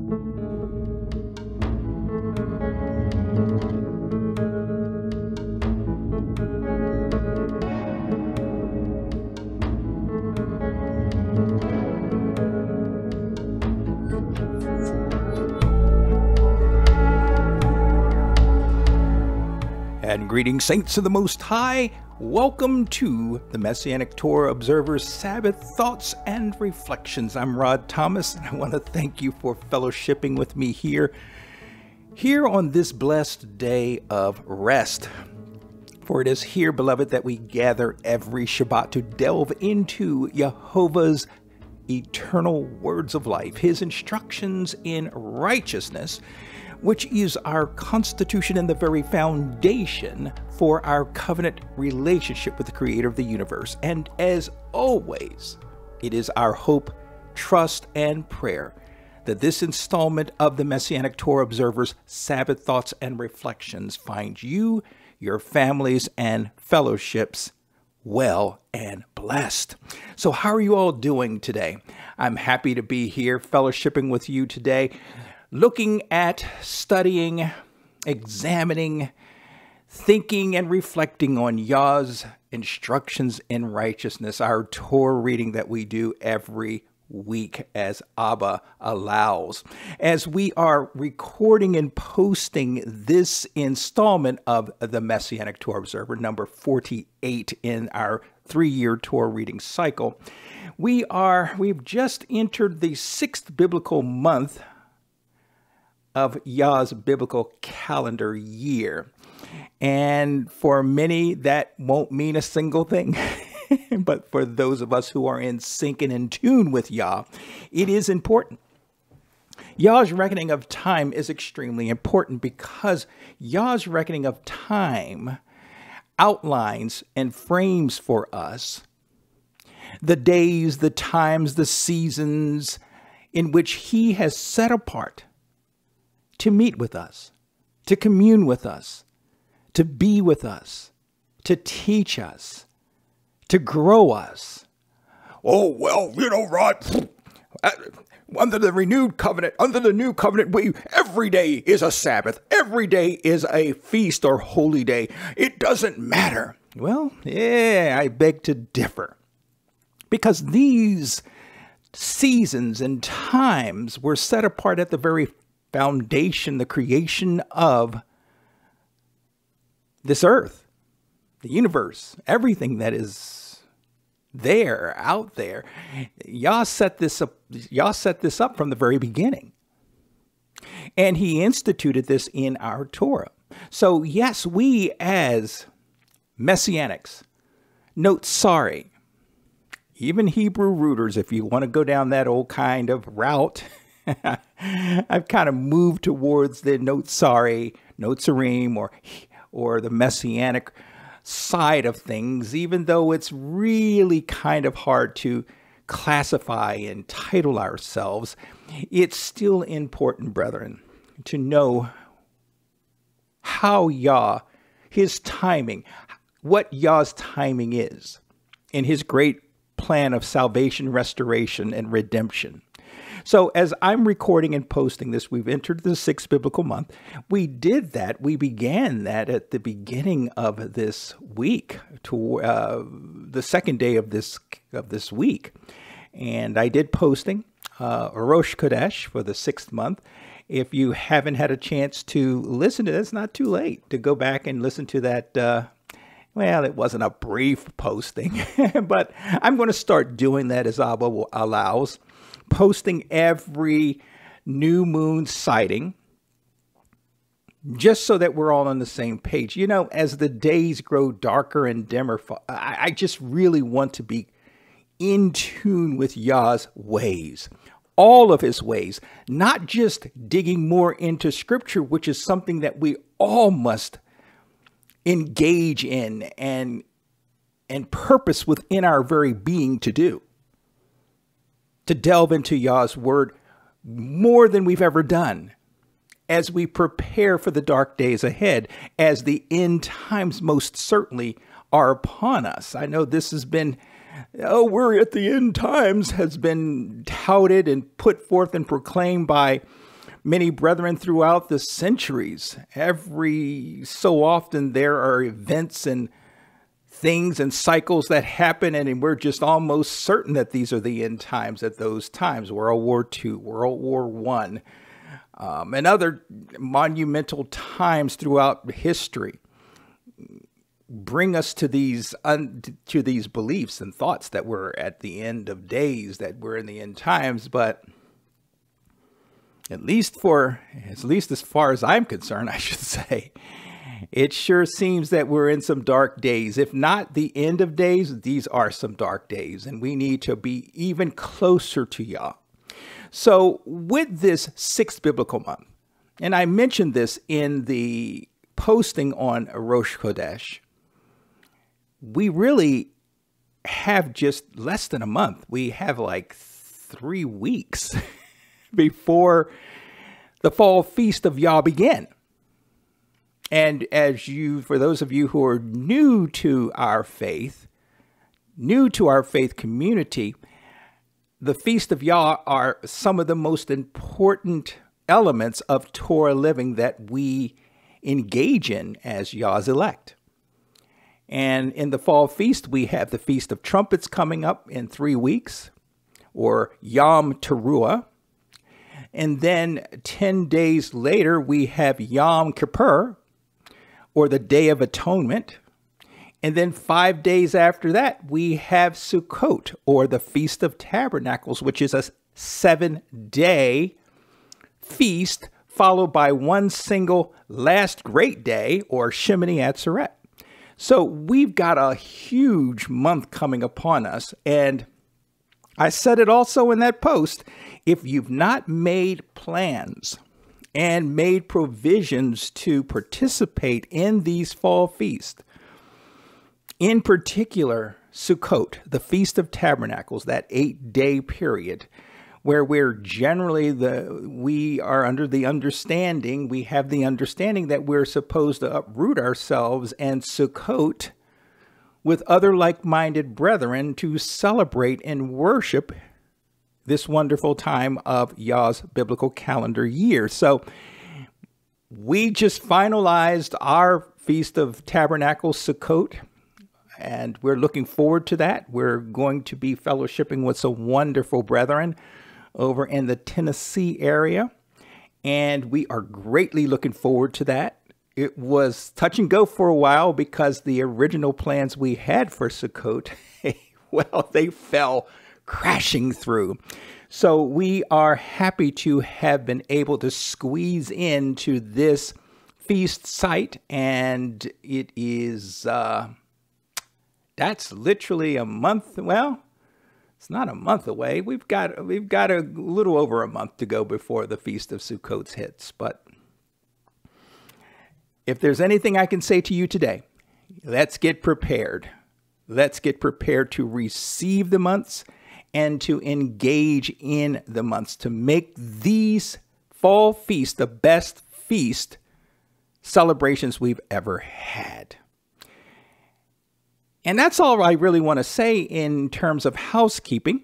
And greetings, saints of the Most High. Welcome to the Messianic Torah Observer's Sabbath Thoughts and Reflections. I'm Rod Thomas, and I want to thank you for fellowshipping with me here on this blessed day of rest. For it is here, beloved, that we gather every Shabbat to delve into Jehovah's eternal words of life, his instructions in righteousness, which is our constitution and the very foundation for our covenant relationship with the Creator of the universe. And as always, it is our hope, trust, and prayer that this installment of the Messianic Torah Observer's Sabbath Thoughts and Reflections finds you, your families, and fellowships well and blessed. So how are you all doing today? I'm happy to be here fellowshipping with you today, looking at, studying, examining, thinking, and reflecting on Yah's instructions in righteousness, our Torah reading that we do every week as Abba allows. As we are recording and posting this installment of the Messianic Torah Observer, number 48 in our 3-year Torah reading cycle, we've just entered the 6th biblical month of Yah's biblical calendar year. And for many, that won't mean a single thing. But for those of us who are in sync and in tune with Yah, it is important. Yah's reckoning of time is extremely important because Yah's reckoning of time outlines and frames for us the days, the times, the seasons in which he has set apart to meet with us, to commune with us, to be with us, to teach us, to grow us. Oh, well, Rod, under the renewed covenant, under the new covenant, every day is a Sabbath. Every day is a feast or holy day. It doesn't matter. Well, yeah, I beg to differ. Because these seasons and times were set apart at the very foundation, the creation of this earth, the universe, everything that is there, out there. Yah set this up from the very beginning. And he instituted this in our Torah. So yes, we as Messianics, note sorry, even Hebrew rooters, if you want to go down that old kind of route, I've kind of moved towards the Notzarim, or the Messianic side of things, even though it's really kind of hard to classify and title ourselves. It's still important, brethren, to know how Yah, his timing, what Yah's timing is in his great plan of salvation, restoration, and redemption. So as I'm recording and posting this, we've entered the 6th biblical month. We began that at the beginning of this week, to the second day of this week. And I did posting Rosh Chodesh for the 6th month. If you haven't had a chance to listen to this, it's not too late to go back and listen to that. Well, it wasn't a brief posting, but I'm going to start doing that as Abba allows, posting every new moon sighting, just so that we're all on the same page. You know, as the days grow darker and dimmer, I just really want to be in tune with Yah's ways, all of his ways, not just digging more into scripture, which is something that we all must engage in and purpose within our very being to do. To delve into Yah's word more than we've ever done as we prepare for the dark days ahead, as the end times most certainly are upon us. I know this has been, we're at the end times, has been touted and put forth and proclaimed by many brethren throughout the centuries. Every so often there are events and things and cycles that happen, and we're just almost certain that these are the end times at those times. World War II, World War I, and other monumental times throughout history bring us to these beliefs and thoughts that we're at the end of days, that we're in the end times. But at least as far as I'm concerned, I should say, it sure seems that we're in some dark days. If not the end of days, these are some dark days, and we need to be even closer to Yah. So with this 6th biblical month, and I mentioned this in the posting on Rosh Chodesh, we really have just less than a month. We have like 3 weeks before the fall feast of Yah begin. And for those of you who are new to our faith community, the Feast of Yah are some of the most important elements of Torah living that we engage in as Yah's elect. And in the fall feast, we have the Feast of Trumpets coming up in 3 weeks, or Yom Teruah. And then 10 days later, we have Yom Kippur, or the Day of Atonement. And then 5 days after that, we have Sukkot, or the Feast of Tabernacles, which is a 7-day feast, followed by one single last great day, or Shemini Atzeret. So we've got a huge month coming upon us. And I said it also in that post, if you've not made plans and made provisions to participate in these fall feasts, in particular Sukkot, the Feast of Tabernacles, that 8-day period, where we are under the understanding, we have the understanding that we're supposed to uproot ourselves and Sukkot with other like-minded brethren to celebrate and worship this wonderful time of Yah's biblical calendar year. So we just finalized our Feast of Tabernacles, Sukkot, and we're looking forward to that. We're going to be fellowshipping with some wonderful brethren over in the Tennessee area, and we are greatly looking forward to that. It was touch and go for a while because the original plans we had for Sukkot, well, they fell crashing through. So we are happy to have been able to squeeze into this feast site, and it is, that's literally a month. Well, it's not a month away. We've got a little over a month to go before the Feast of Sukkot hits. But if there's anything I can say to you today, let's get prepared. Let's get prepared to receive the months and to engage in the months, to make these fall feasts the best feast celebrations we've ever had. And that's all I really want to say in terms of housekeeping.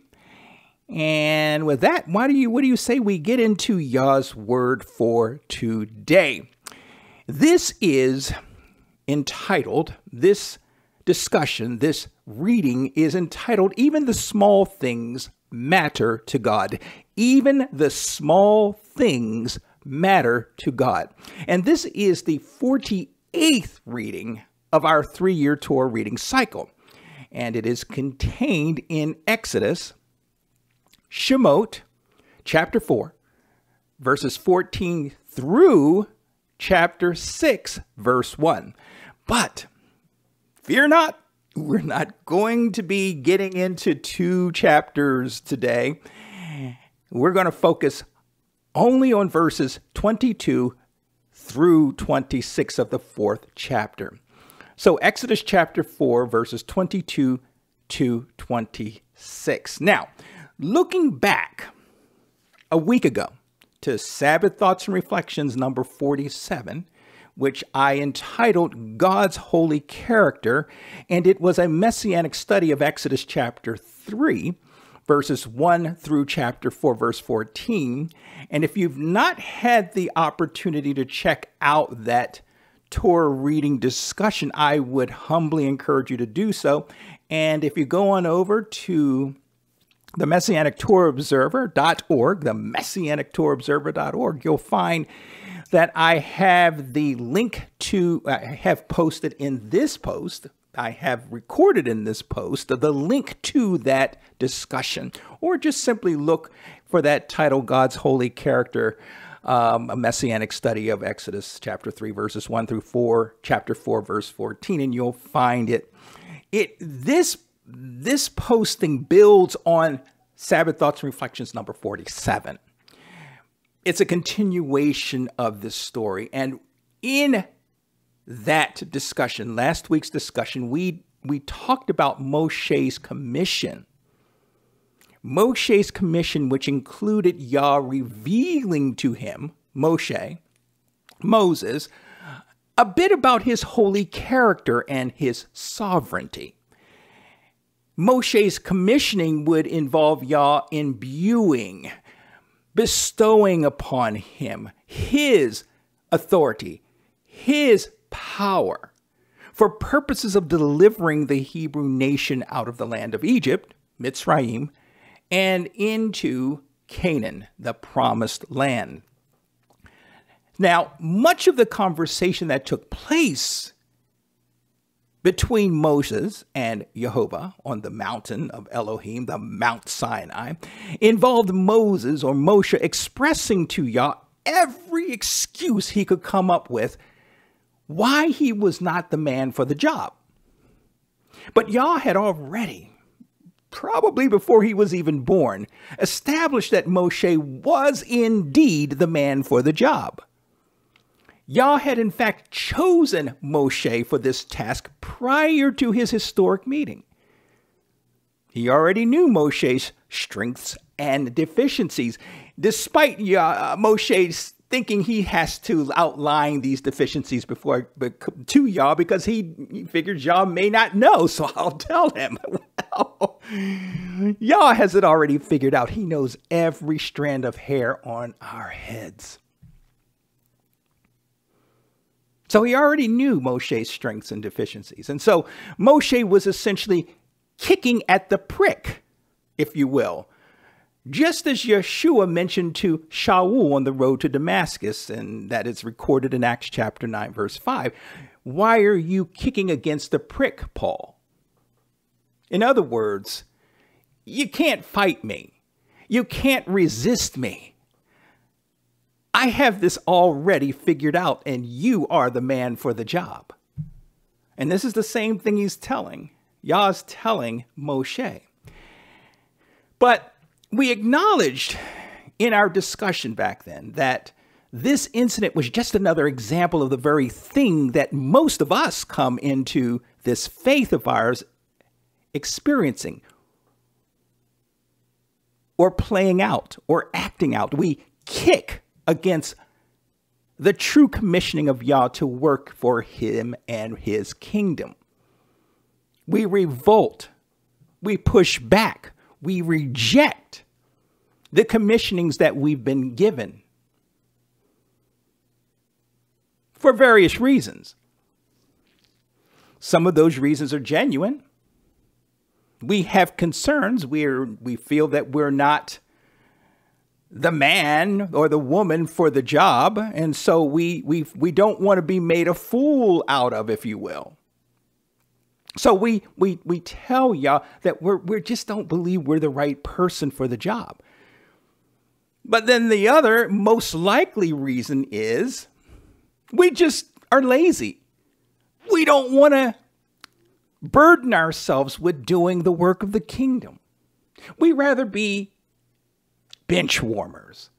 And with that, what do you say we get into Yah's word for today? This is entitled, this discussion, this reading is entitled, Even the Small Things Matter to God. Even the small things matter to God. And this is the 48th reading of our 3-year Torah reading cycle. And it is contained in Exodus, Shemot, chapter 4, verses 14 through chapter 6, verse 1. But fear not, we're not going to be getting into 2 chapters today. We're going to focus only on verses 22 through 26 of the 4th chapter. So Exodus chapter 4, verses 22 to 26. Now, looking back a week ago to Sabbath Thoughts and Reflections number 47, which I entitled God's Holy Character, and it was a Messianic study of Exodus chapter 3, verses 1 through chapter 4, verse 14. And if you've not had the opportunity to check out that Torah reading discussion, I would humbly encourage you to do so. And if you go on over to the Messianic Torah Observer.org, the Messianic Torah Observer.org, you'll find that I have the link to, I have posted in this post, I have recorded in this post, the link to that discussion, or just simply look for that title, God's Holy Character, a Messianic Study of Exodus chapter 3, verses 1 through 4, chapter 4, verse 14, and you'll find it. This posting builds on Sabbath Thoughts and Reflections number 47. It's a continuation of this story. And in that discussion, last week's discussion, we talked about Moshe's commission. Moshe's commission, which included Yah revealing to him, Moses, a bit about his holy character and his sovereignty. Moshe's commissioning would involve Yah imbuing, bestowing upon him his authority, his power, for purposes of delivering the Hebrew nation out of the land of Egypt, Mitzrayim, and into Canaan, the promised land. Now, much of the conversation that took place between Moses and Jehovah on the mountain of Elohim, the Mount Sinai, involved Moses or Moshe expressing to Yah every excuse he could come up with why he was not the man for the job. But Yah had already, probably before he was even born, established that Moshe was indeed the man for the job. Yah had in fact chosen Moshe for this task prior to his historic meeting. He already knew Moshe's strengths and deficiencies, despite Moshe's thinking he has to outline these deficiencies to Yah because he figures Yah may not know, so I'll tell him. Well, Yah has it already figured out. He knows every strand of hair on our heads. So he already knew Moshe's strengths and deficiencies. And so Moshe was essentially kicking at the prick, if you will. Just as Yeshua mentioned to Shaul on the road to Damascus, and that is recorded in Acts chapter 9, verse 5. Why are you kicking against the prick, Paul? In other words, you can't fight me. You can't resist me. I have this already figured out, and you are the man for the job. And this is the same thing he's telling. Yah's telling Moshe. But we acknowledged in our discussion back then that this incident was just another example of the very thing that most of us come into this faith of ours experiencing or playing out or acting out. We kick against the true commissioning of Yah to work for him and his kingdom. We revolt, we push back, we reject the commissionings that we've been given for various reasons. Some of those reasons are genuine. We have concerns. We feel that we're not the man or the woman for the job. And so we don't want to be made a fool out of, if you will. So we tell Yah that we just don't believe we're the right person for the job. But then the other most likely reason is we just are lazy. We don't want to burden ourselves with doing the work of the kingdom. We rather be bench warmers.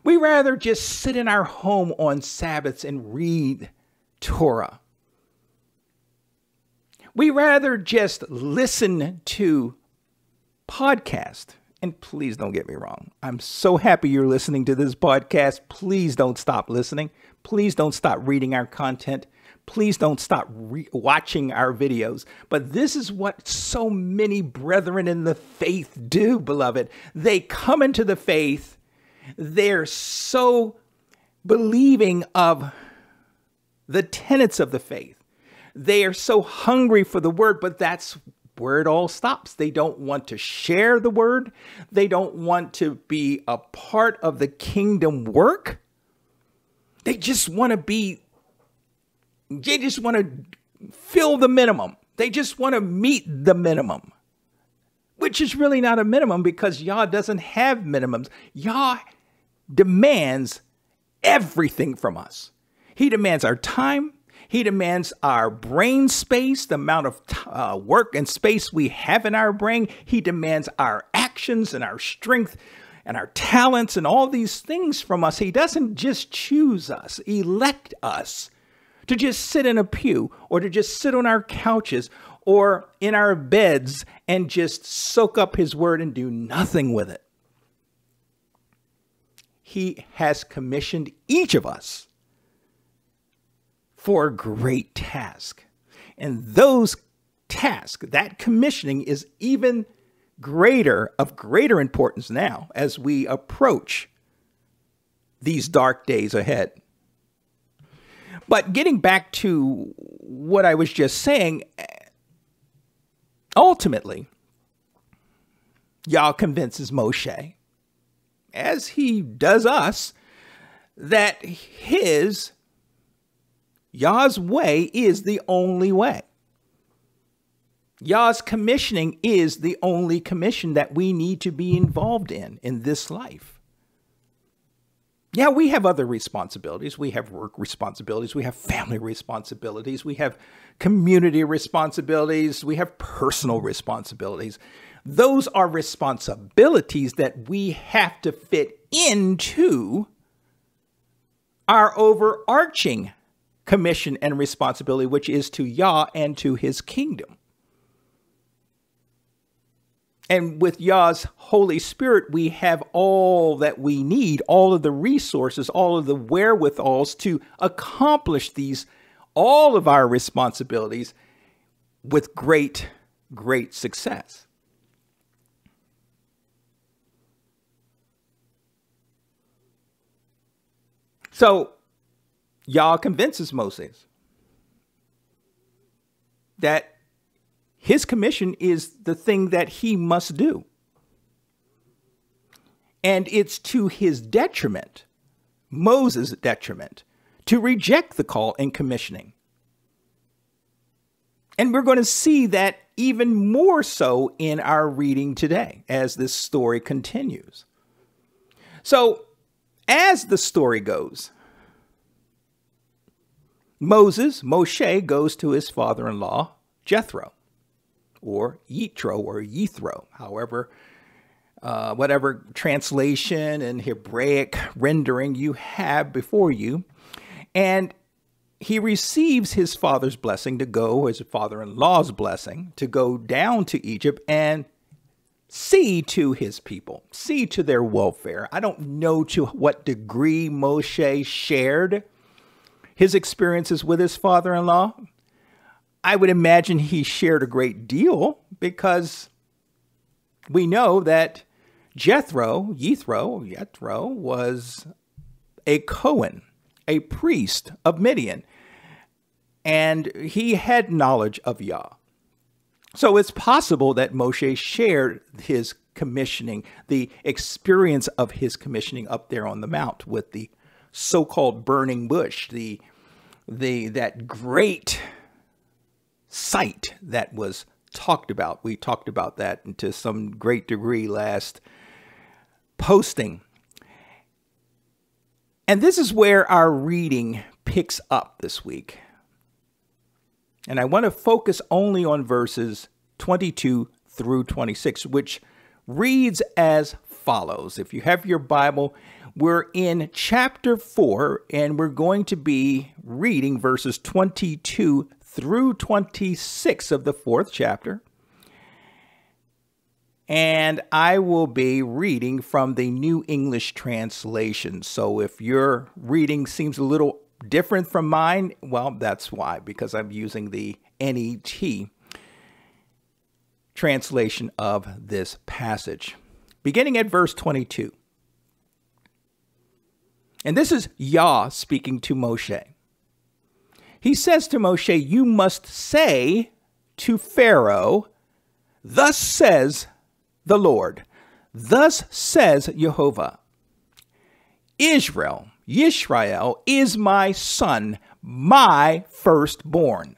We rather just sit in our home on Sabbaths and read Torah. We rather just listen to podcasts And please don't get me wrong. I'm so happy you're listening to this podcast. Please don't stop listening. Please don't stop reading our content. Please don't stop watching our videos. But this is what so many brethren in the faith do, beloved. They come into the faith. They're so believing of the tenets of the faith. They are so hungry for the word, but that's where it all stops. They don't want to share the word. They don't want to be a part of the kingdom work. They just want to fill the minimum. They just want to meet the minimum, which is really not a minimum because Yah doesn't have minimums. Yah demands everything from us. He demands our time. He demands our brain space, the amount of work and space we have in our brain. He demands our actions and our strength and our talents and all these things from us. He doesn't just choose us, elect us to just sit in a pew or to just sit on our couches or in our beds and just soak up his word and do nothing with it. He has commissioned each of us for a great task. And those tasks, that commissioning is even of greater importance now as we approach these dark days ahead. But getting back to what I was just saying, ultimately, Yah convinces Moshe, as he does us, that Yah's way is the only way. Yah's commissioning is the only commission that we need to be involved in this life. Yeah, we have other responsibilities. We have work responsibilities. We have family responsibilities. We have community responsibilities. We have personal responsibilities. Those are responsibilities that we have to fit into our overarching commission and responsibility, which is to Yah and to his kingdom. And with Yah's Holy Spirit, we have all that we need, all of the resources, all of the wherewithals to accomplish all of our responsibilities with great success. So Yah convinces Moses that his commission is the thing that he must do. And it's to his detriment, Moses' detriment, to reject the call and commissioning. And we're going to see that even more so in our reading today as this story continues. So, as the story goes, Moshe goes to his father-in-law, Jethro, or Yethro, however, whatever translation and Hebraic rendering you have before you. And he receives his father's blessing to go, his father-in-law's blessing, to go down to Egypt and see to his people, see to their welfare. I don't know to what degree Moshe shared his experiences with his father-in-law. I would imagine he shared a great deal because we know that Jethro was a Cohen, a priest of Midian, and he had knowledge of Yah. So it's possible that Moshe shared his commissioning, the experience of his commissioning up there on the mount with the so-called burning bush, that great sight that was talked about. We talked about that to some great degree last posting. And this is where our reading picks up this week. And I want to focus only on verses 22 through 26, which reads as follows. If you have your Bible, we're in chapter 4, and we're going to be reading verses 22 through 26 of the 4th chapter. and I will be reading from the New English Translation. So if your reading seems a little different from mine, well, that's why, because I'm using the NET translation of this passage. Beginning at verse 22. And this is Yah speaking to Moshe. He says to Moshe, you must say to Pharaoh, thus says the Lord, thus says Jehovah, Israel, Yisrael is my son, my firstborn.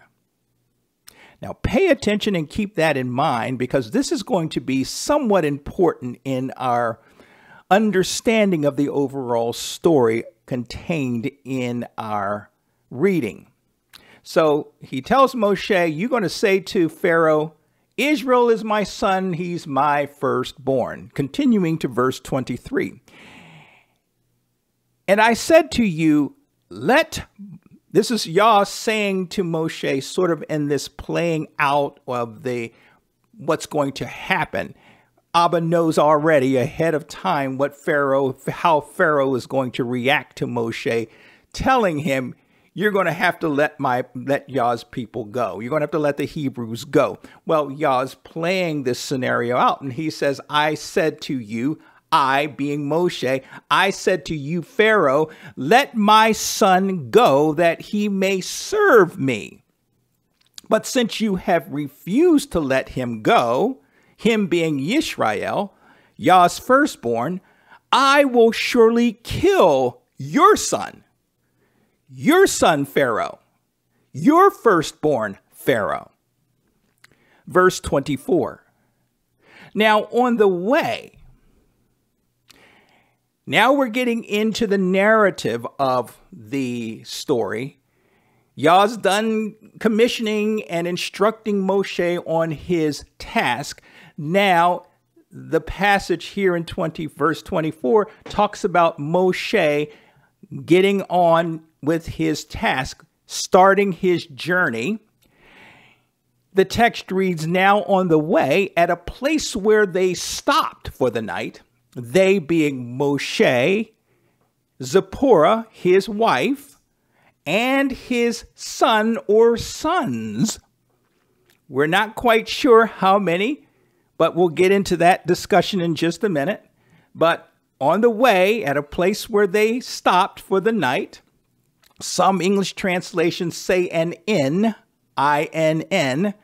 Now pay attention and keep that in mind, because this is going to be somewhat important in our understanding of the overall story contained in our reading. So he tells Moshe, you're going to say to Pharaoh, Israel is my son, he's my firstborn. Continuing to verse 23. And I said to you, this is Yah saying to Moshe, sort of in this playing out of what's going to happen. Abba knows already ahead of time how Pharaoh is going to react to Moshe, telling him, you're going to have to let Yah's people go. You're going to have to let the Hebrews go. Well, Yah's playing this scenario out, and he says, I said to you, I, being Moshe, I said to you, Pharaoh, let my son go that he may serve me. But since you have refused to let him go, him being Yisrael, Yah's firstborn, I will surely kill your son Pharaoh, your firstborn Pharaoh. Verse 24. Now on the way, now we're getting into the narrative of the story. Yah's done commissioning and instructing Moshe on his task. Now, the passage here in verse 24 talks about Moshe getting on with his task, starting his journey. The text reads, now on the way, at a place where they stopped for the night, they being Moshe, Zipporah, his wife, and his son or sons. We're not quite sure how many, but we'll get into that discussion in just a minute. But on the way, at a place where they stopped for the night, some English translations say an inn, I-N-N,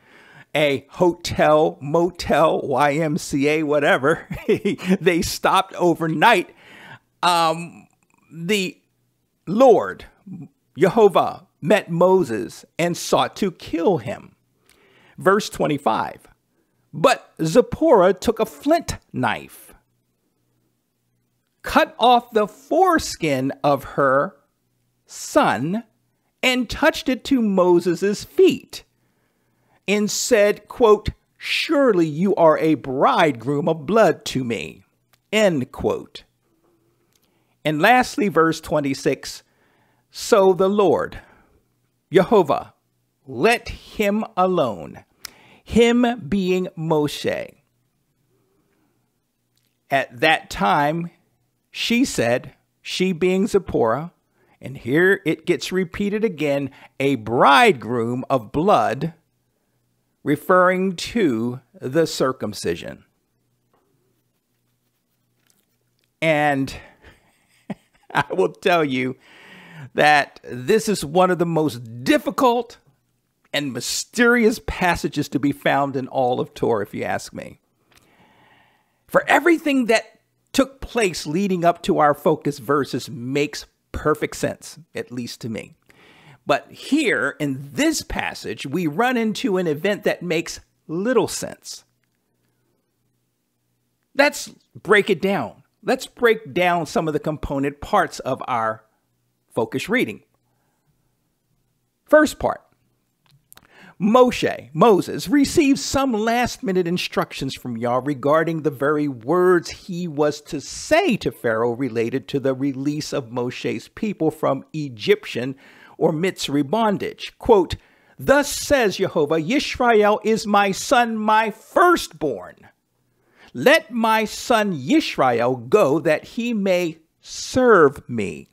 a hotel, motel, YMCA, whatever. They stopped overnight. The Lord, Jehovah, met Moses and sought to kill him. Verse 25. But Zipporah took a flint knife, cut off the foreskin of her son, and touched it to Moses' feet, and said, quote, surely you are a bridegroom of blood to me, end quote. And lastly, verse 26, so the Lord, Jehovah, let him alone, him being Moshe. At that time, she said, she being Zipporah, and here it gets repeated again, a bridegroom of blood, referring to the circumcision. And I will tell you that this is one of the most difficult and mysterious passages to be found in all of Torah, if you ask me. For everything that took place leading up to our focus verses makes perfect sense, at least to me. But here in this passage, we run into an event that makes little sense. Let's break it down. Let's break down some of the component parts of our focus reading. First part. Moses, receives some last-minute instructions from Yah regarding the very words he was to say to Pharaoh related to the release of Moshe's people from Egyptian or Mitzri bondage. Quote, thus says Jehovah, Yisrael is my son, my firstborn. let my son Yishmael go that he may serve me.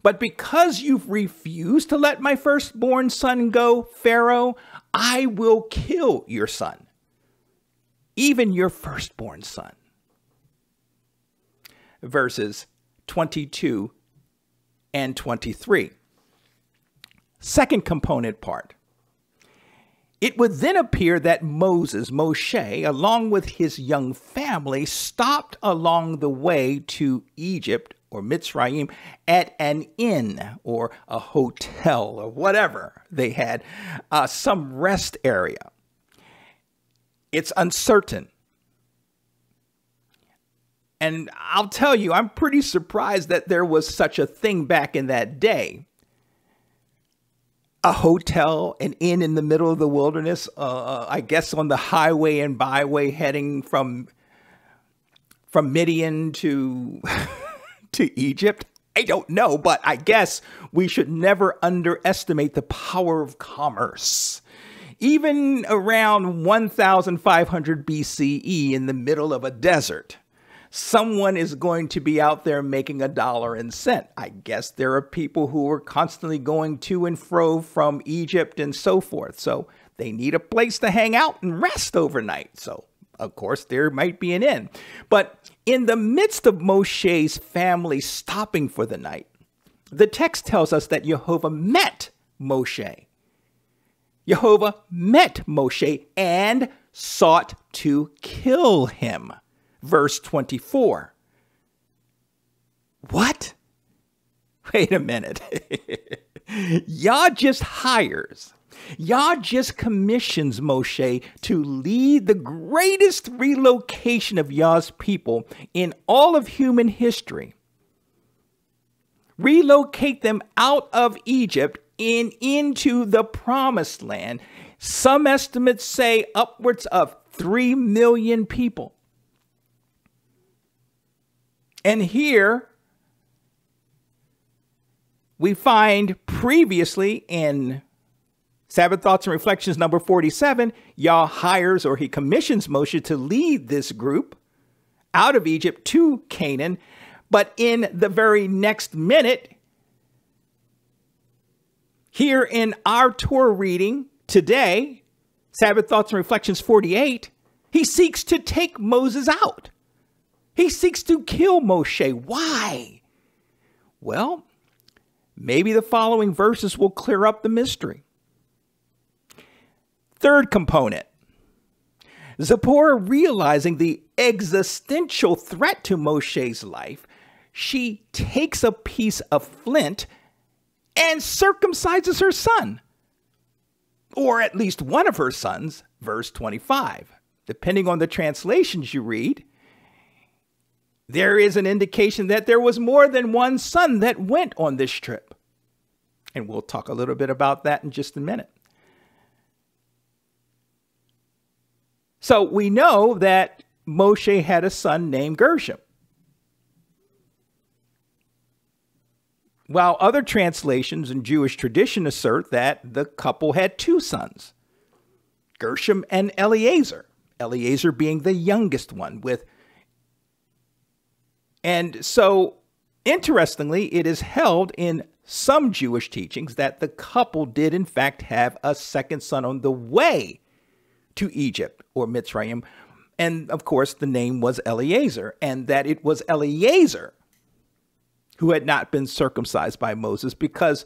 But because you've refused to let my firstborn son go, Pharaoh, I will kill your son, even your firstborn son. Verses 22 and 23. Second component part. It would then appear that Moshe, along with his young family, stopped along the way to Egypt or Mitzrayim at an inn or a hotel or whatever they had, some rest area. It's uncertain. And I'll tell you, I'm pretty surprised that there was such a thing back in that day. A hotel, an inn in the middle of the wilderness, I guess on the highway and byway heading from Midian to to Egypt. I don't know, but I guess we should never underestimate the power of commerce. Even around 1500 BCE in the middle of a desert, someone is going to be out there making $1.00. I guess there are people who are constantly going to and fro from Egypt and so forth. So they need a place to hang out and rest overnight. So, of course, there might be an inn. But in the midst of Moshe's family stopping for the night, the text tells us that Jehovah met Moshe. Jehovah met Moshe and sought to kill him. Verse 24. What? Wait a minute. Yah just commissions Moshe to lead the greatest relocation of Yah's people in all of human history. Relocate them out of Egypt and into the promised land. Some estimates say upwards of 3 million people. And here we find previously in Sabbath Thoughts and Reflections number 47, Yah hires or he commissions Moshe to lead this group out of Egypt to Canaan. But in the very next minute, here in our Torah reading today, Sabbath Thoughts and Reflections 48, he seeks to take Moses out. He seeks to kill Moshe. Why? Well, maybe the following verses will clear up the mystery. Third component. Zipporah, realizing the existential threat to Moshe's life, she takes a piece of flint and circumcises her son, or at least one of her sons, verse 25. Depending on the translations you read, there is an indication that there was more than one son that went on this trip. And we'll talk a little bit about that in just a minute. So we know that Moshe had a son named Gershom, while other translations and Jewish tradition assert that the couple had 2 sons, Gershom and Eleazar, Eleazar being the youngest one. And so, interestingly, it is held in some Jewish teachings that the couple did in fact have a second son on the way to Egypt or Mitzrayim. And of course, the name was Eleazar, and that it was Eleazar who had not been circumcised by Moses, because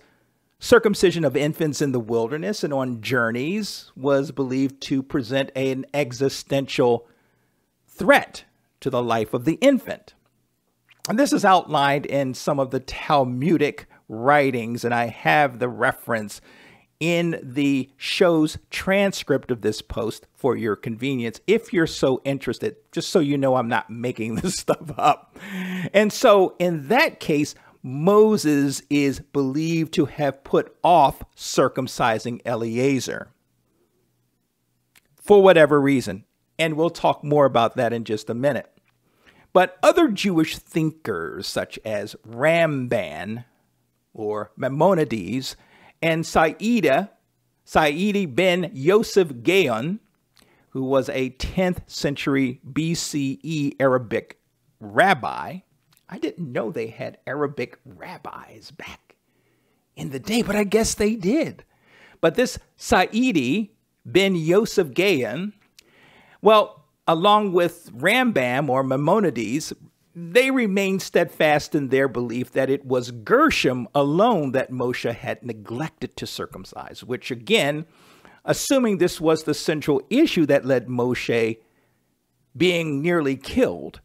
circumcision of infants in the wilderness and on journeys was believed to present an existential threat to the life of the infant. And this is outlined in some of the Talmudic writings, and I have the reference in the show's transcript of this post for your convenience, if you're so interested, just so you know I'm not making this stuff up. And so in that case, Moses is believed to have put off circumcising Eleazar for whatever reason. And we'll talk more about that in just a minute. But other Jewish thinkers such as Ramban or Maimonides and Saidi ben Yosef Gaon, who was a 10th century BCE Arabic rabbi. I didn't know they had Arabic rabbis back in the day, but I guess they did. But this Sa'idi ben Yosef Gaon, well, along with Rambam or Maimonides, they remained steadfast in their belief that it was Gershom alone that Moshe had neglected to circumcise, which again, assuming this was the central issue that led Moshe being nearly killed,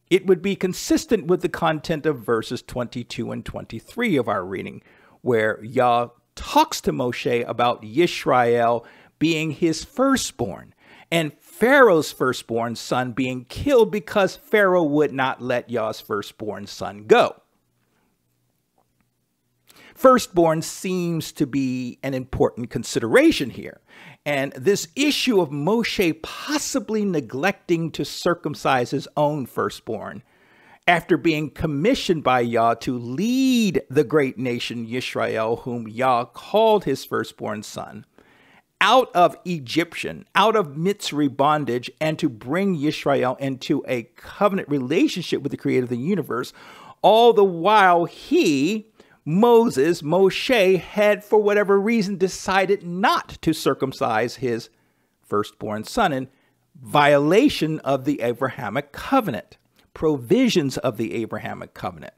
it would be consistent with the content of verses 22 and 23 of our reading, where Yah talks to Moshe about Yisrael being his firstborn and Pharaoh's firstborn son being killed because Pharaoh would not let Yah's firstborn son go. Firstborn seems to be an important consideration here. And this issue of Moshe possibly neglecting to circumcise his own firstborn after being commissioned by Yah to lead the great nation Yisrael, whom Yah called his firstborn son, out of Mitzri bondage, and to bring Yisrael into a covenant relationship with the creator of the universe, all the while Moshe had, for whatever reason, decided not to circumcise his firstborn son in violation of the Abrahamic covenant, provisions of the Abrahamic covenant.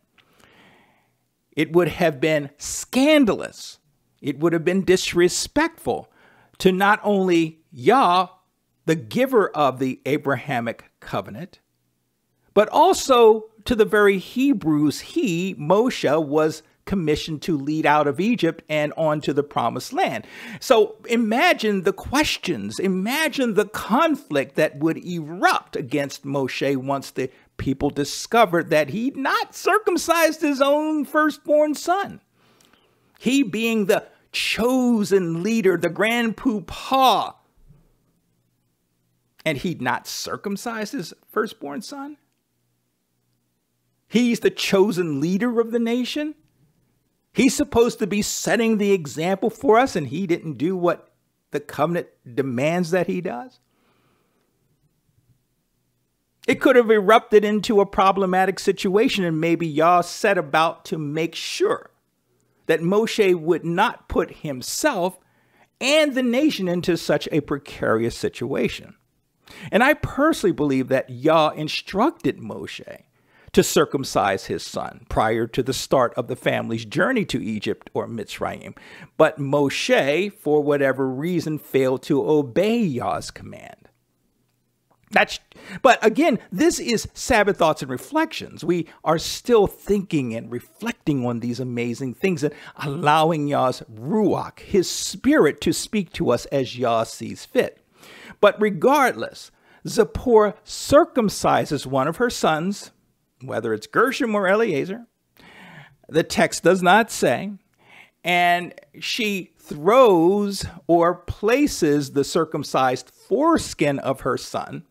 It would have been scandalous. It would have been disrespectful to not only Yah, the giver of the Abrahamic covenant, but also to the very Hebrews Moshe, was commissioned to lead out of Egypt and onto the promised land. So imagine the questions, imagine the conflict that would erupt against Moshe once the people discovered that he'd not circumcised his own firstborn son. He being the chosen leader, the grand poobah, and he'd not circumcised his firstborn son? He's the chosen leader of the nation. He's supposed to be setting the example for us, and he didn't do what the covenant demands that he does. It could have erupted into a problematic situation, and maybe Yah set about to make sure that Moshe would not put himself and the nation into such a precarious situation. And I personally believe that Yah instructed Moshe to circumcise his son prior to the start of the family's journey to Egypt or Mitzrayim. But Moshe, for whatever reason, failed to obey Yah's command. But again, this is Sabbath Thoughts and Reflections. We are still thinking and reflecting on these amazing things and allowing Yah's Ruach, his spirit, to speak to us as Yah sees fit. But regardless, Zipporah circumcises one of her sons, whether it's Gershom or Eliezer. The text does not say. And she throws or places the circumcised foreskin of her son.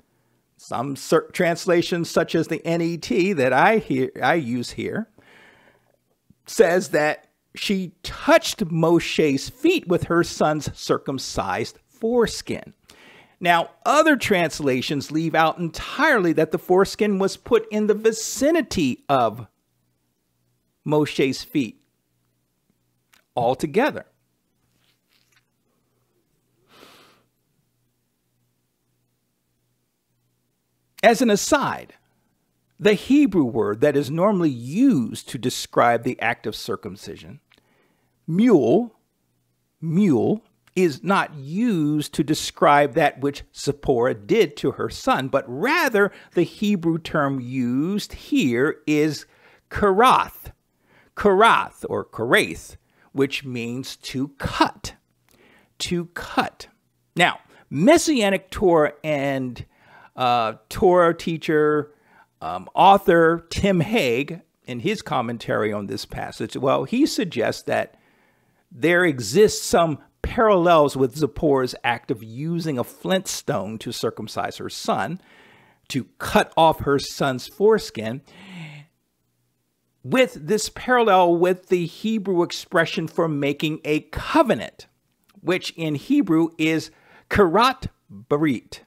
Some translations, such as the NET that I use here, says that she touched Moshe's feet with her son's circumcised foreskin. Now, other translations leave out entirely that the foreskin was put in the vicinity of Moshe's feet altogether. As an aside, the Hebrew word that is normally used to describe the act of circumcision, mule, is not used to describe that which Zipporah did to her son, but rather the Hebrew term used here is karath or karath, which means to cut. Now, Messianic Torah and Torah teacher, author Tim Haig, in his commentary on this passage, well, he suggests that there exists some parallels with Zipporah's act of using a flint stone to circumcise her son, to cut off her son's foreskin, with this parallel with the Hebrew expression for making a covenant, which in Hebrew is karat berit,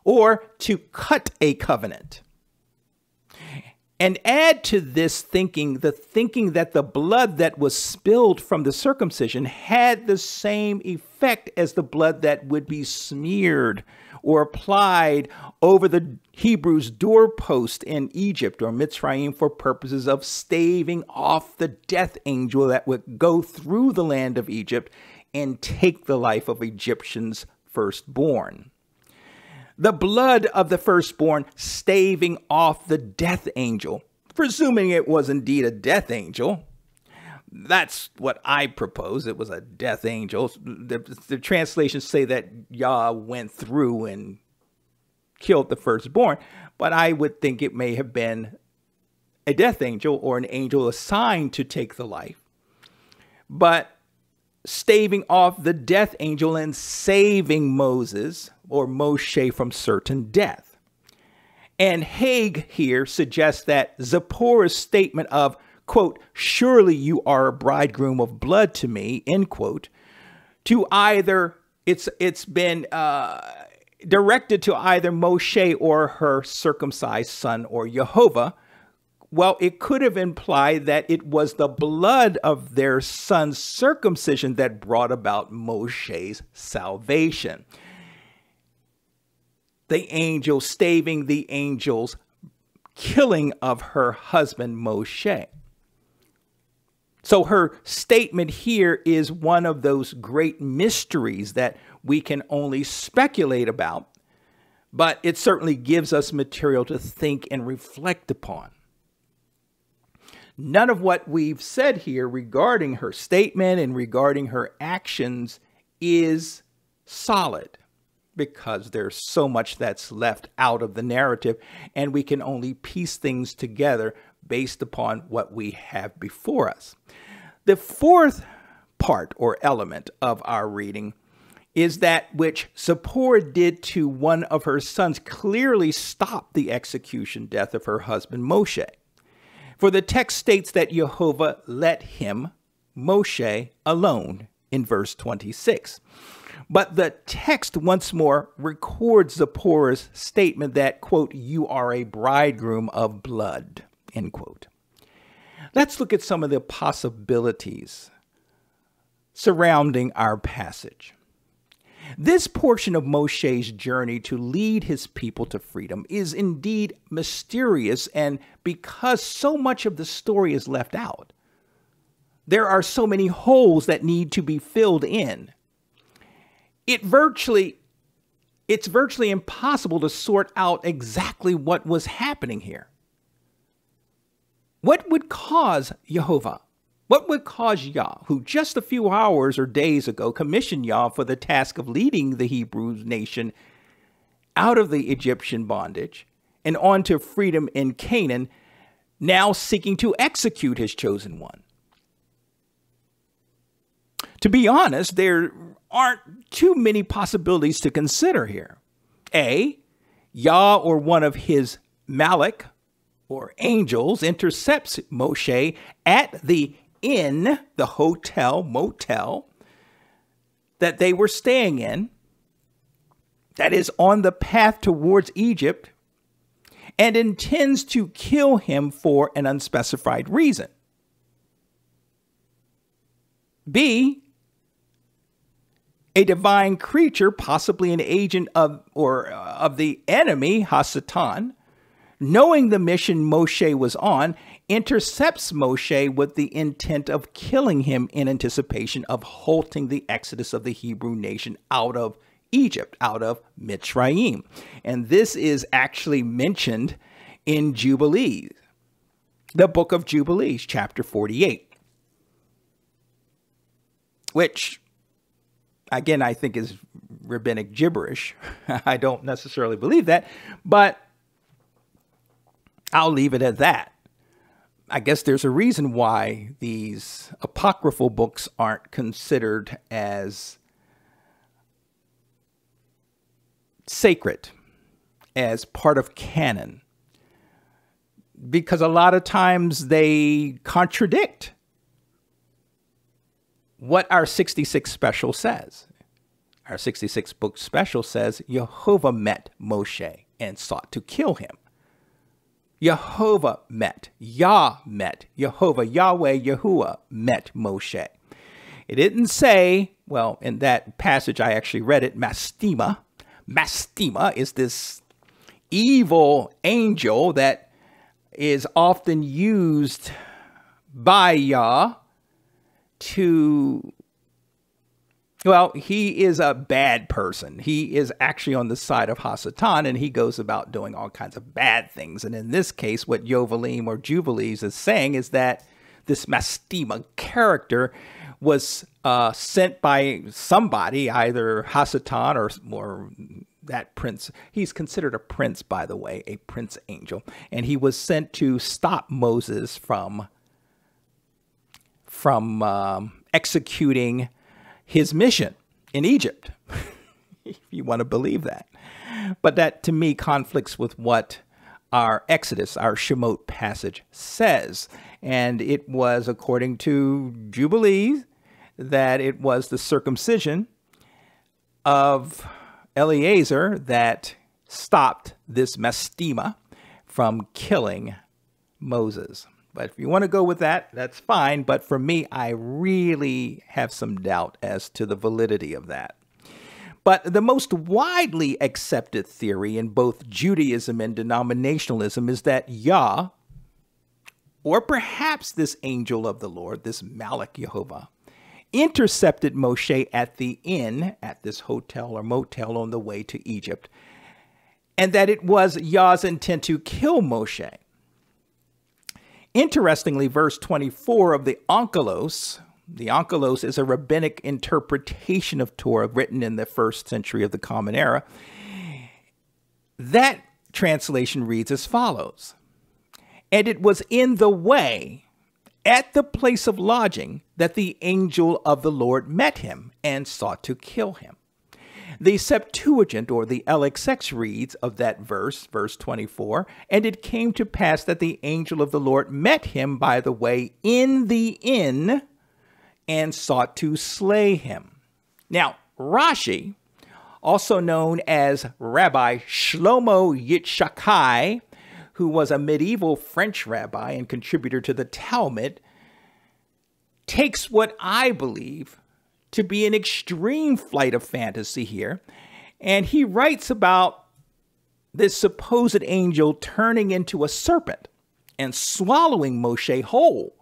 or to cut a covenant. And add to this thinking, the thinking that the blood that was spilled from the circumcision had the same effect as the blood that would be smeared or applied over the Hebrews' doorpost in Egypt or Mitzrayim for purposes of staving off the death angel that would go through the land of Egypt and take the life of Egyptians' firstborn. The blood of the firstborn staving off the death angel, presuming it was indeed a death angel. That's what I propose. It was a death angel. The translations say that Yah went through and killed the firstborn, but I would think it may have been a death angel or an angel assigned to take the life. But staving off the death angel and saving Moses or Moshe from certain death. And Haig here suggests that Zipporah's statement of, quote, surely you are a bridegroom of blood to me, end quote, to either, it's been directed to either Moshe or her circumcised son or Jehovah. Well, it could have implied that it was the blood of their son's circumcision that brought about Moshe's salvation. The angel staving the angel's killing of her husband Moshe. So her statement here is one of those great mysteries that we can only speculate about, but it certainly gives us material to think and reflect upon. None of what we've said here regarding her statement and regarding her actions is solid because there's so much that's left out of the narrative, and we can only piece things together based upon what we have before us. The fourth part or element of our reading is that which Zipporah did to one of her sons clearly stopped the execution death of her husband Moshe. For the text states that Jehovah let him, Moshe, alone in verse 26. But the text once more records Zipporah's statement that, quote, you are a bridegroom of blood, end quote. Let's look at some of the possibilities surrounding our passage. This portion of Moshe's journey to lead his people to freedom is indeed mysterious, and because so much of the story is left out, there are so many holes that need to be filled in. It's virtually impossible to sort out exactly what was happening here. What would cause Jehovah? What would cause Yah, who just a few hours or days ago commissioned Yah for the task of leading the Hebrew nation out of the Egyptian bondage and onto freedom in Canaan, now seeking to execute his chosen one? To be honest, there aren't too many possibilities to consider here. A, Yah or one of his Malak or angels intercepts Moshe at the inn, the hotel, motel that they were staying in, that is on the path towards Egypt, and intends to kill him for an unspecified reason. B, a divine creature, possibly an agent of the enemy, Hasatan, knowing the mission Moshe was on, intercepts Moshe with the intent of killing him in anticipation of halting the exodus of the Hebrew nation out of Egypt, out of Mitzrayim. And this is actually mentioned in Jubilees, the book of Jubilees, chapter 48, which, again, I think is rabbinic gibberish. I don't necessarily believe that, but I'll leave it at that. I guess there's a reason why these apocryphal books aren't considered as sacred, as part of canon, because a lot of times they contradict what our 66 special says. Our 66 book special says Jehovah met Moshe and sought to kill him. Jehovah met, Yah met, Jehovah, Yahweh, Yahuwah met Moshe. It didn't say, well, in that passage I actually read it, Mastema. Mastema is this evil angel that is often used by Yah to, well, he is a bad person. He is actually on the side of Hasatan, and he goes about doing all kinds of bad things. And in this case, what Yovelim or Jubilees is saying is that this Mastema character was sent by somebody, either Hasatan or that prince. He's considered a prince, by the way, a prince angel. And he was sent to stop Moses from executing his mission in Egypt, if you want to believe that. But that, to me, conflicts with what our Exodus, our Shemot passage says. And it was, according to Jubilees, that it was the circumcision of Eleazar that stopped this Mastema from killing Moses. But if you want to go with that, that's fine. But for me, I really have some doubt as to the validity of that. But the most widely accepted theory in both Judaism and denominationalism is that Yah, or perhaps this angel of the Lord, this Malach Yehovah, intercepted Moshe at the inn, at this hotel or motel on the way to Egypt, and that it was Yah's intent to kill Moshe. Interestingly, verse 24 of the Onkelos is a rabbinic interpretation of Torah written in the 1st century of the Common Era. That translation reads as follows: "And it was in the way, at the place of lodging, that the angel of the Lord met him and sought to kill him." The Septuagint, or the LXX, reads of that verse, verse 24, "And it came to pass that the angel of the Lord met him by the way in the inn and sought to slay him." Now, Rashi, also known as Rabbi Shlomo Yitzchakai, who was a medieval French rabbi and contributor to the Talmud, takes what I believe to be an extreme flight of fantasy here, and he writes about this supposed angel turning into a serpent and swallowing Moshe whole,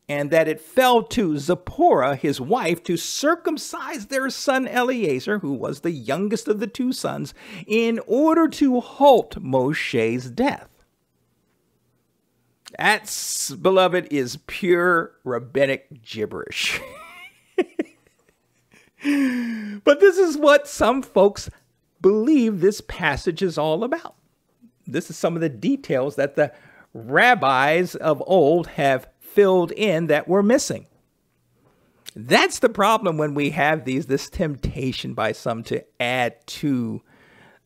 and that it fell to Zipporah, his wife, to circumcise their son Eleazar, who was the youngest of the two sons, in order to halt Moshe's death. That, beloved, is pure rabbinic gibberish. But this is what some folks believe this passage is all about. This is some of the details that the rabbis of old have filled in that were missing. That's the problem when we have this temptation by some to add to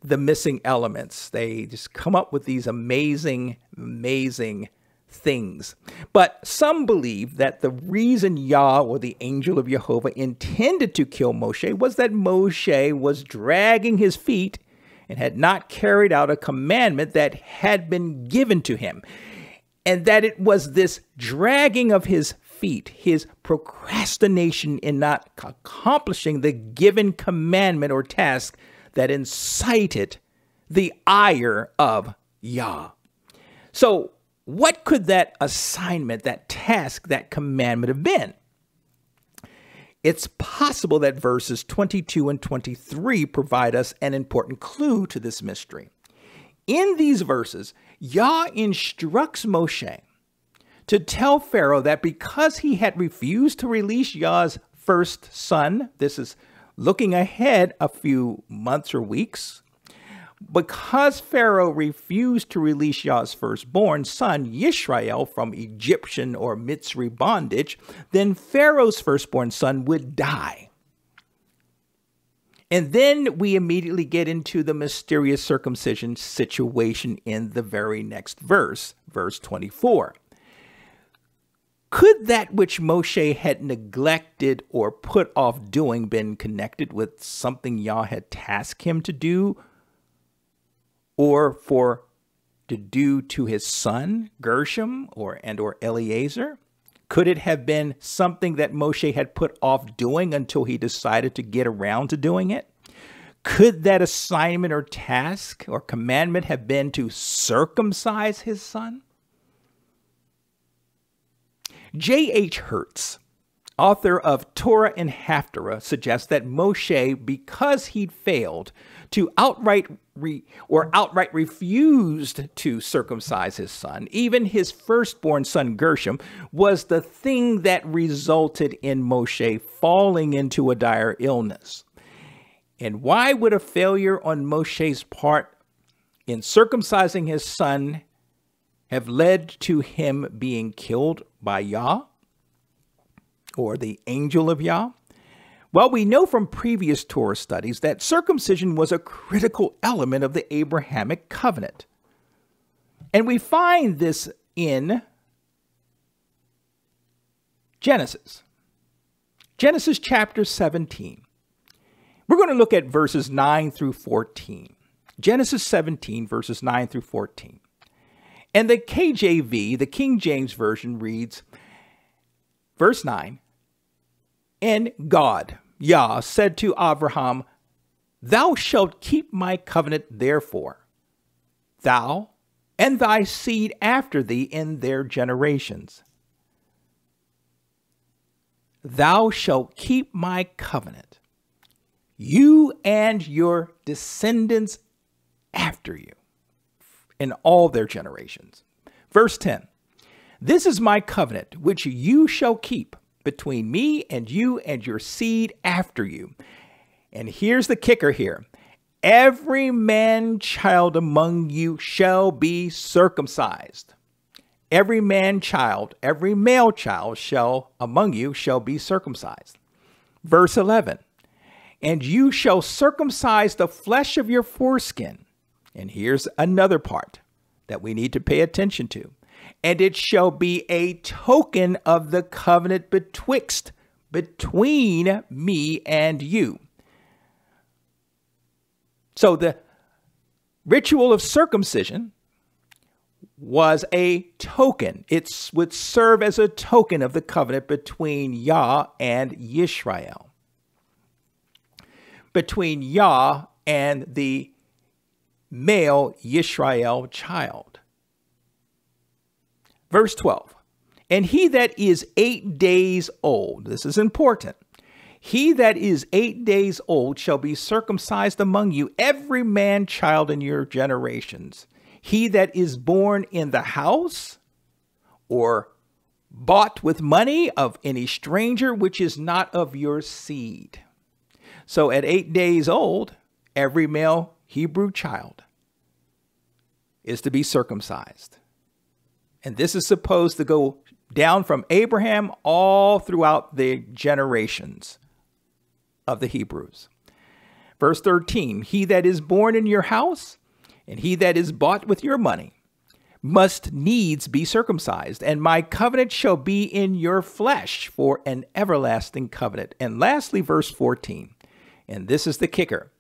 the missing elements. They just come up with these amazing things. But some believe that the reason Yah, or the angel of Jehovah, intended to kill Moshe was that Moshe was dragging his feet and had not carried out a commandment that had been given to him. And that it was this dragging of his feet, his procrastination in not accomplishing the given commandment or task, that incited the ire of Yah. So what could that assignment, that task, that commandment have been? It's possible that verses 22 and 23 provide us an important clue to this mystery. In these verses, Yah instructs Moshe to tell Pharaoh that because he had refused to release Yah's first son, this is looking ahead a few months or weeks, because Pharaoh refused to release Yah's firstborn son, Yisrael, from Egyptian or Mitzri bondage, then Pharaoh's firstborn son would die. And then we immediately get into the mysterious circumcision situation in the very next verse, verse 24. Could that which Moshe had neglected or put off doing been connected with something Yah had tasked him to do, or to do to his son Gershom or Eleazar? Could it have been something that Moshe had put off doing until he decided to get around to doing it? Could that assignment or task or commandment have been to circumcise his son? J.H. Hertz, author of Torah and Haftarah, suggests that Moshe, because he'd failed to outright refused to circumcise his son, even his firstborn son Gershom, was the thing that resulted in Moshe falling into a dire illness. And why would a failure on Moshe's part in circumcising his son have led to him being killed by Yah or the angel of Yah? Well, we know from previous Torah studies that circumcision was a critical element of the Abrahamic covenant. And we find this in Genesis chapter 17. We're going to look at verses 9 through 14. Genesis 17, verses 9 through 14. And the KJV, the King James Version, reads, verse 9, "And God, Yah, said to Abraham, Thou shalt keep my covenant, therefore, thou and thy seed after thee in their generations. Thou shalt keep my covenant, you and your descendants after you, in all their generations." Verse 10, "This is my covenant, which you shall keep between me and you and your seed after you." And here's the kicker here. "Every man child among you shall be circumcised." Every man child, every male child among you shall be circumcised. Verse 11, "And you shall circumcise the flesh of your foreskin." And here's another part that we need to pay attention to. "And it shall be a token of the covenant between me and you." So the ritual of circumcision was a token. It would serve as a token of the covenant between Yah and Yisrael, between Yah and the male Yisrael child. Verse 12, "And he that is 8 days old," this is important, "he that is 8 days old shall be circumcised among you, every man child in your generations. He that is born in the house or bought with money of any stranger, which is not of your seed." So at 8 days old, every male Hebrew child is to be circumcised. And this is supposed to go down from Abraham all throughout the generations of the Hebrews. Verse 13, "He that is born in your house and he that is bought with your money must needs be circumcised, and my covenant shall be in your flesh for an everlasting covenant." And lastly, verse 14, and this is the kicker,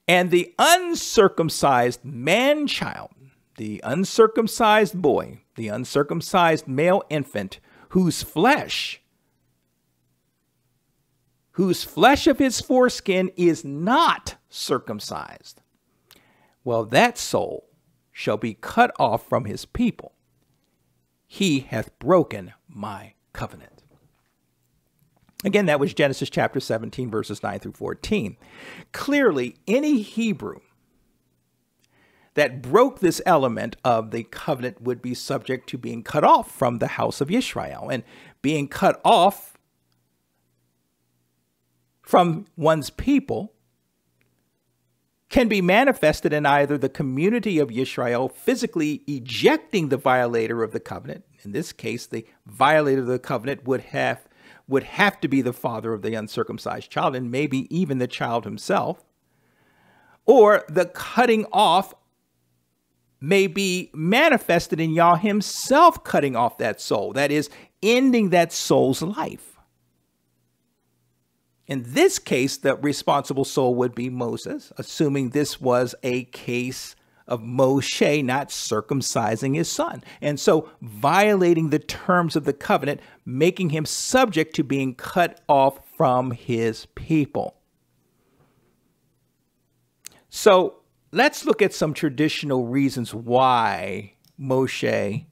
"And the uncircumcised man-child, the uncircumcised boy, the uncircumcised male infant, whose flesh of his foreskin is not circumcised, well, that soul shall be cut off from his people. He hath broken my covenant." Again, that was Genesis chapter 17, verses 9 through 14. Clearly, any Hebrew that broke this element of the covenant would be subject to being cut off from the house of Israel. And being cut off from one's people can be manifested in either the community of Israel physically ejecting the violator of the covenant. In this case, the violator of the covenant would have to be the father of the uncircumcised child, and maybe even the child himself, or the cutting off may be manifested in Yah himself cutting off that soul, that is, ending that soul's life. In this case, the responsible soul would be Moses, assuming this was a case of Moshe not circumcising his son, and so violating the terms of the covenant, making him subject to being cut off from his people. So let's look at some traditional reasons why Moshe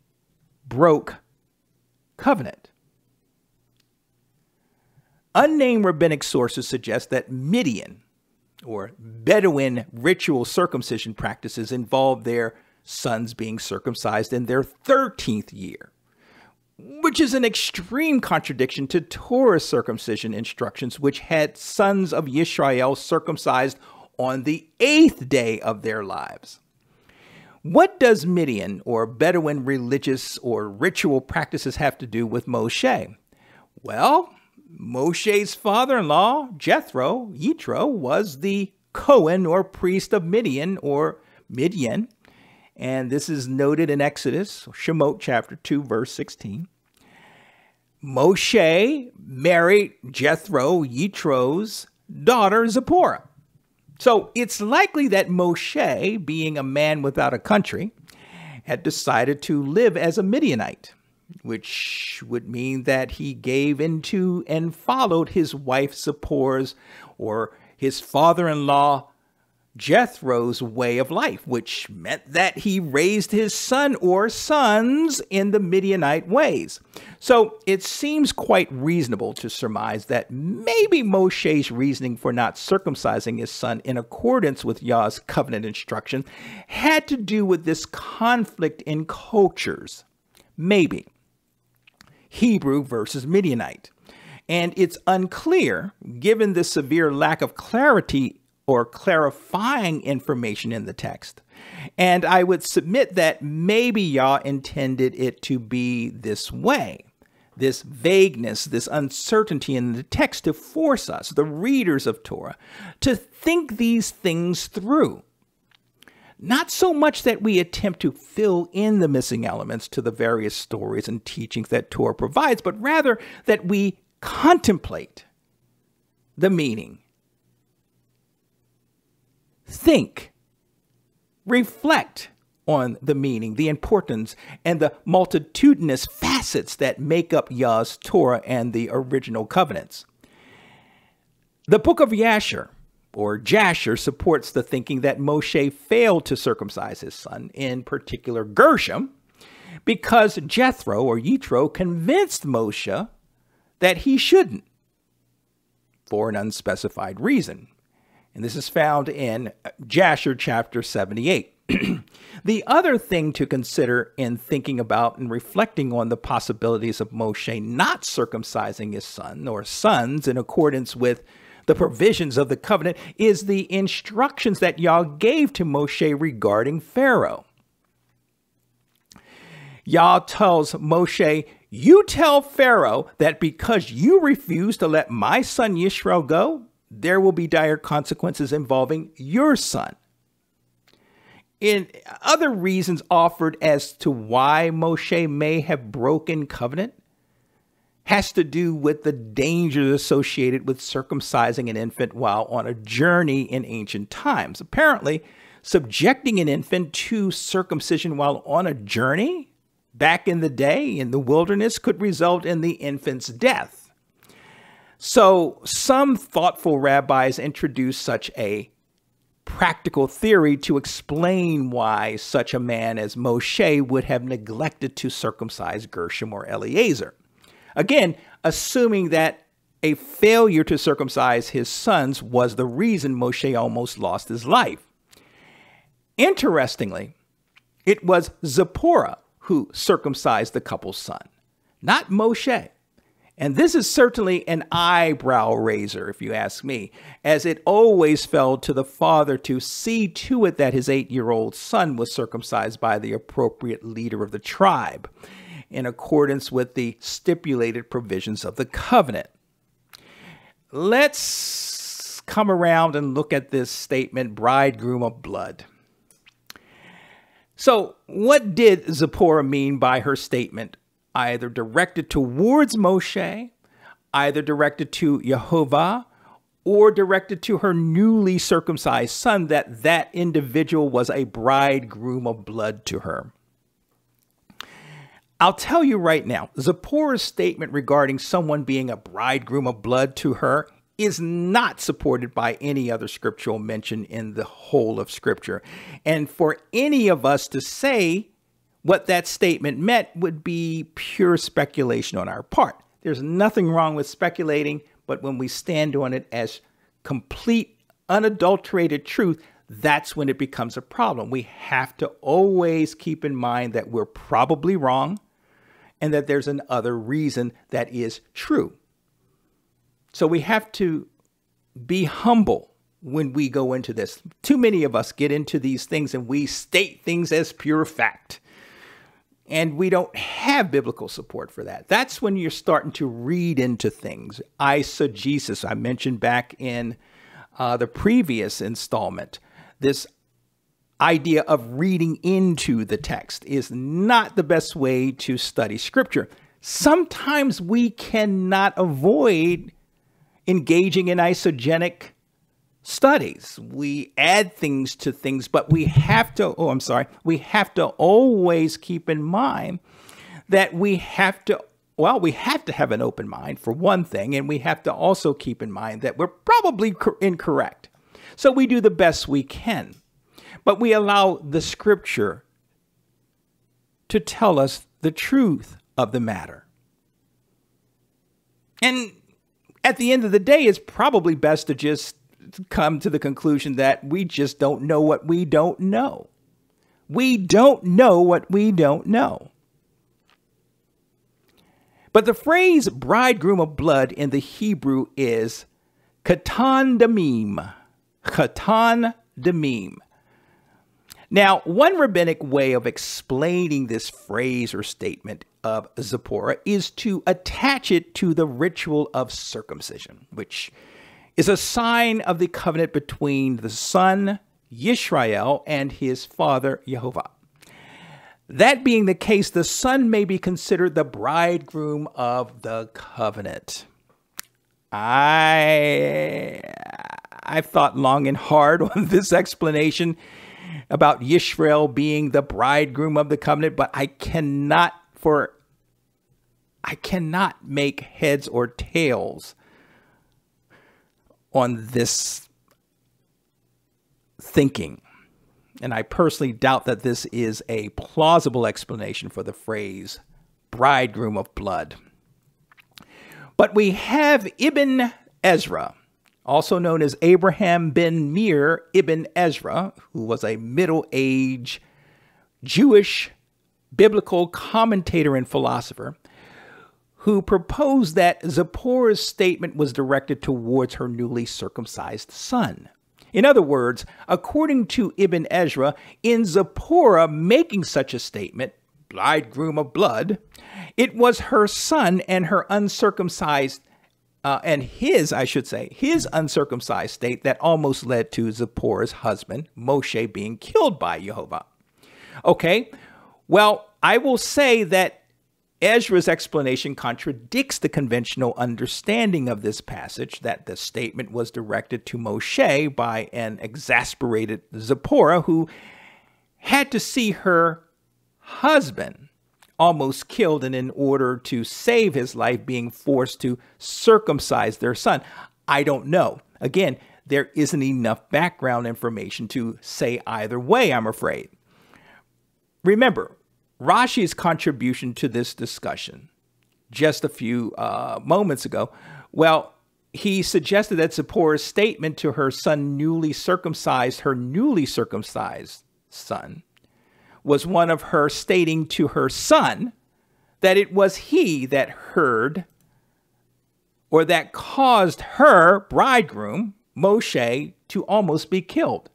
broke covenant. Unnamed rabbinic sources suggest that Midian or Bedouin ritual circumcision practices involved their sons being circumcised in their 13th year, which is an extreme contradiction to Torah circumcision instructions, which had sons of Yisrael circumcised on the 8th day of their lives. What does Midian or Bedouin religious or ritual practices have to do with Moshe? Well, Moshe's father-in-law, Yitro, was the Cohen or priest of Midian, and this is noted in Exodus, Shemot chapter 2, verse 16. Moshe married Yitro's daughter, Zipporah. So it's likely that Moshe, being a man without a country, had decided to live as a Midianite, which would mean that he gave into and followed his wife Zipporah's or his father-in-law Jethro's way of life, which meant that he raised his son or sons in the Midianite ways. So it seems quite reasonable to surmise that maybe Moshe's reasoning for not circumcising his son in accordance with Yah's covenant instruction had to do with this conflict in cultures. Maybe Hebrew versus Midianite. And it's unclear, given the severe lack of clarity or clarifying information in the text. And I would submit that maybe Yah intended it to be this way, this vagueness, this uncertainty in the text to force us, the readers of Torah, to think these things through. Not so much that we attempt to fill in the missing elements to the various stories and teachings that Torah provides, but rather that we contemplate the meaning. Think, reflect on the meaning, the importance, and the multitudinous facets that make up Yah's Torah and the original covenants. The book of Jasher, or Jasher, supports the thinking that Moshe failed to circumcise his son, in particular Gershom, because Jethro, or Yitro, convinced Moshe that he shouldn't, for an unspecified reason. And this is found in Jasher chapter 78. The other thing to consider in thinking about and reflecting on the possibilities of Moshe not circumcising his son or sons in accordance with the provisions of the covenant is the instructions that Yah gave to Moshe regarding Pharaoh. Yah tells Moshe, "You tell Pharaoh that because you refuse to let my son Yisrael go, there will be dire consequences involving your son." In other reasons offered as to why Moshe may have broken covenant has to do with the dangers associated with circumcising an infant while on a journey in ancient times. Apparently, subjecting an infant to circumcision while on a journey back in the day in the wilderness could result in the infant's death. So some thoughtful rabbis introduced such a practical theory to explain why such a man as Moshe would have neglected to circumcise Gershom or Eleazar. Again, assuming that a failure to circumcise his sons was the reason Moshe almost lost his life. Interestingly, it was Zipporah who circumcised the couple's son, not Moshe. And this is certainly an eyebrow raiser, if you ask me, as it always fell to the father to see to it that his 8-year-old son was circumcised by the appropriate leader of the tribe, in accordance with the stipulated provisions of the covenant. Let's come around and look at this statement, Bridegroom of Blood. So what did Zipporah mean by her statement, either directed towards Moshe, either directed to Jehovah, or directed to her newly circumcised son, that that individual was a bridegroom of blood to her? I'll tell you right now, Zipporah's statement regarding someone being a bridegroom of blood to her is not supported by any other scriptural mention in the whole of Scripture. And for any of us to say what that statement meant would be pure speculation on our part. There's nothing wrong with speculating, but when we stand on it as complete, unadulterated truth, that's when it becomes a problem. We have to always keep in mind that we're probably wrong and that there's another reason that is true. So we have to be humble when we go into this. Too many of us get into these things and we state things as pure fact. And we don't have biblical support for that. That's when you're starting to read into things. Eisegesis, I mentioned back in the previous installment. This idea of reading into the text is not the best way to study Scripture. Sometimes we cannot avoid engaging in eisegenic studies. We add things to things, but we have to, we have to always keep in mind that we have to have an open mind for one thing, and we have to also keep in mind that we're probably incorrect. So we do the best we can, but we allow the Scripture to tell us the truth of the matter. And at the end of the day, it's probably best to just come to the conclusion that we just don't know what we don't know. We don't know what we don't know. But the phrase bridegroom of blood in the Hebrew is katan damim. Katan damim. Now, one rabbinic way of explaining this phrase or statement of Zipporah is to attach it to the ritual of circumcision, which is a sign of the covenant between the son, Yisrael, and his father, Jehovah. That being the case, the son may be considered the bridegroom of the covenant. I've thought long and hard on this explanation about Yisrael being the bridegroom of the covenant, but I cannot make heads or tails on this thinking. And I personally doubt that this is a plausible explanation for the phrase bridegroom of blood. But we have Ibn Ezra, also known as Abraham ben Meir ibn Ezra, who was a middle-aged Jewish biblical commentator and philosopher, who proposed that Zipporah's statement was directed towards her newly circumcised son. In other words, according to Ibn Ezra, in Zipporah making such a statement, bridegroom of blood, it was her son and her uncircumcised his uncircumcised state that almost led to Zipporah's husband, Moshe, being killed by Jehovah. Okay, well, I will say that Ezra's explanation contradicts the conventional understanding of this passage, that the statement was directed to Moshe by an exasperated Zipporah who had to see her husband almost killed, and in order to save his life, being forced to circumcise their son. I don't know. Again, there isn't enough background information to say either way, I'm afraid. Remember, Rashi's contribution to this discussion just a few moments ago, well, he suggested that Zipporah's statement to her son newly circumcised son, was one of her stating to her son that it was he that heard or that caused her bridegroom, Moshe, to almost be killed.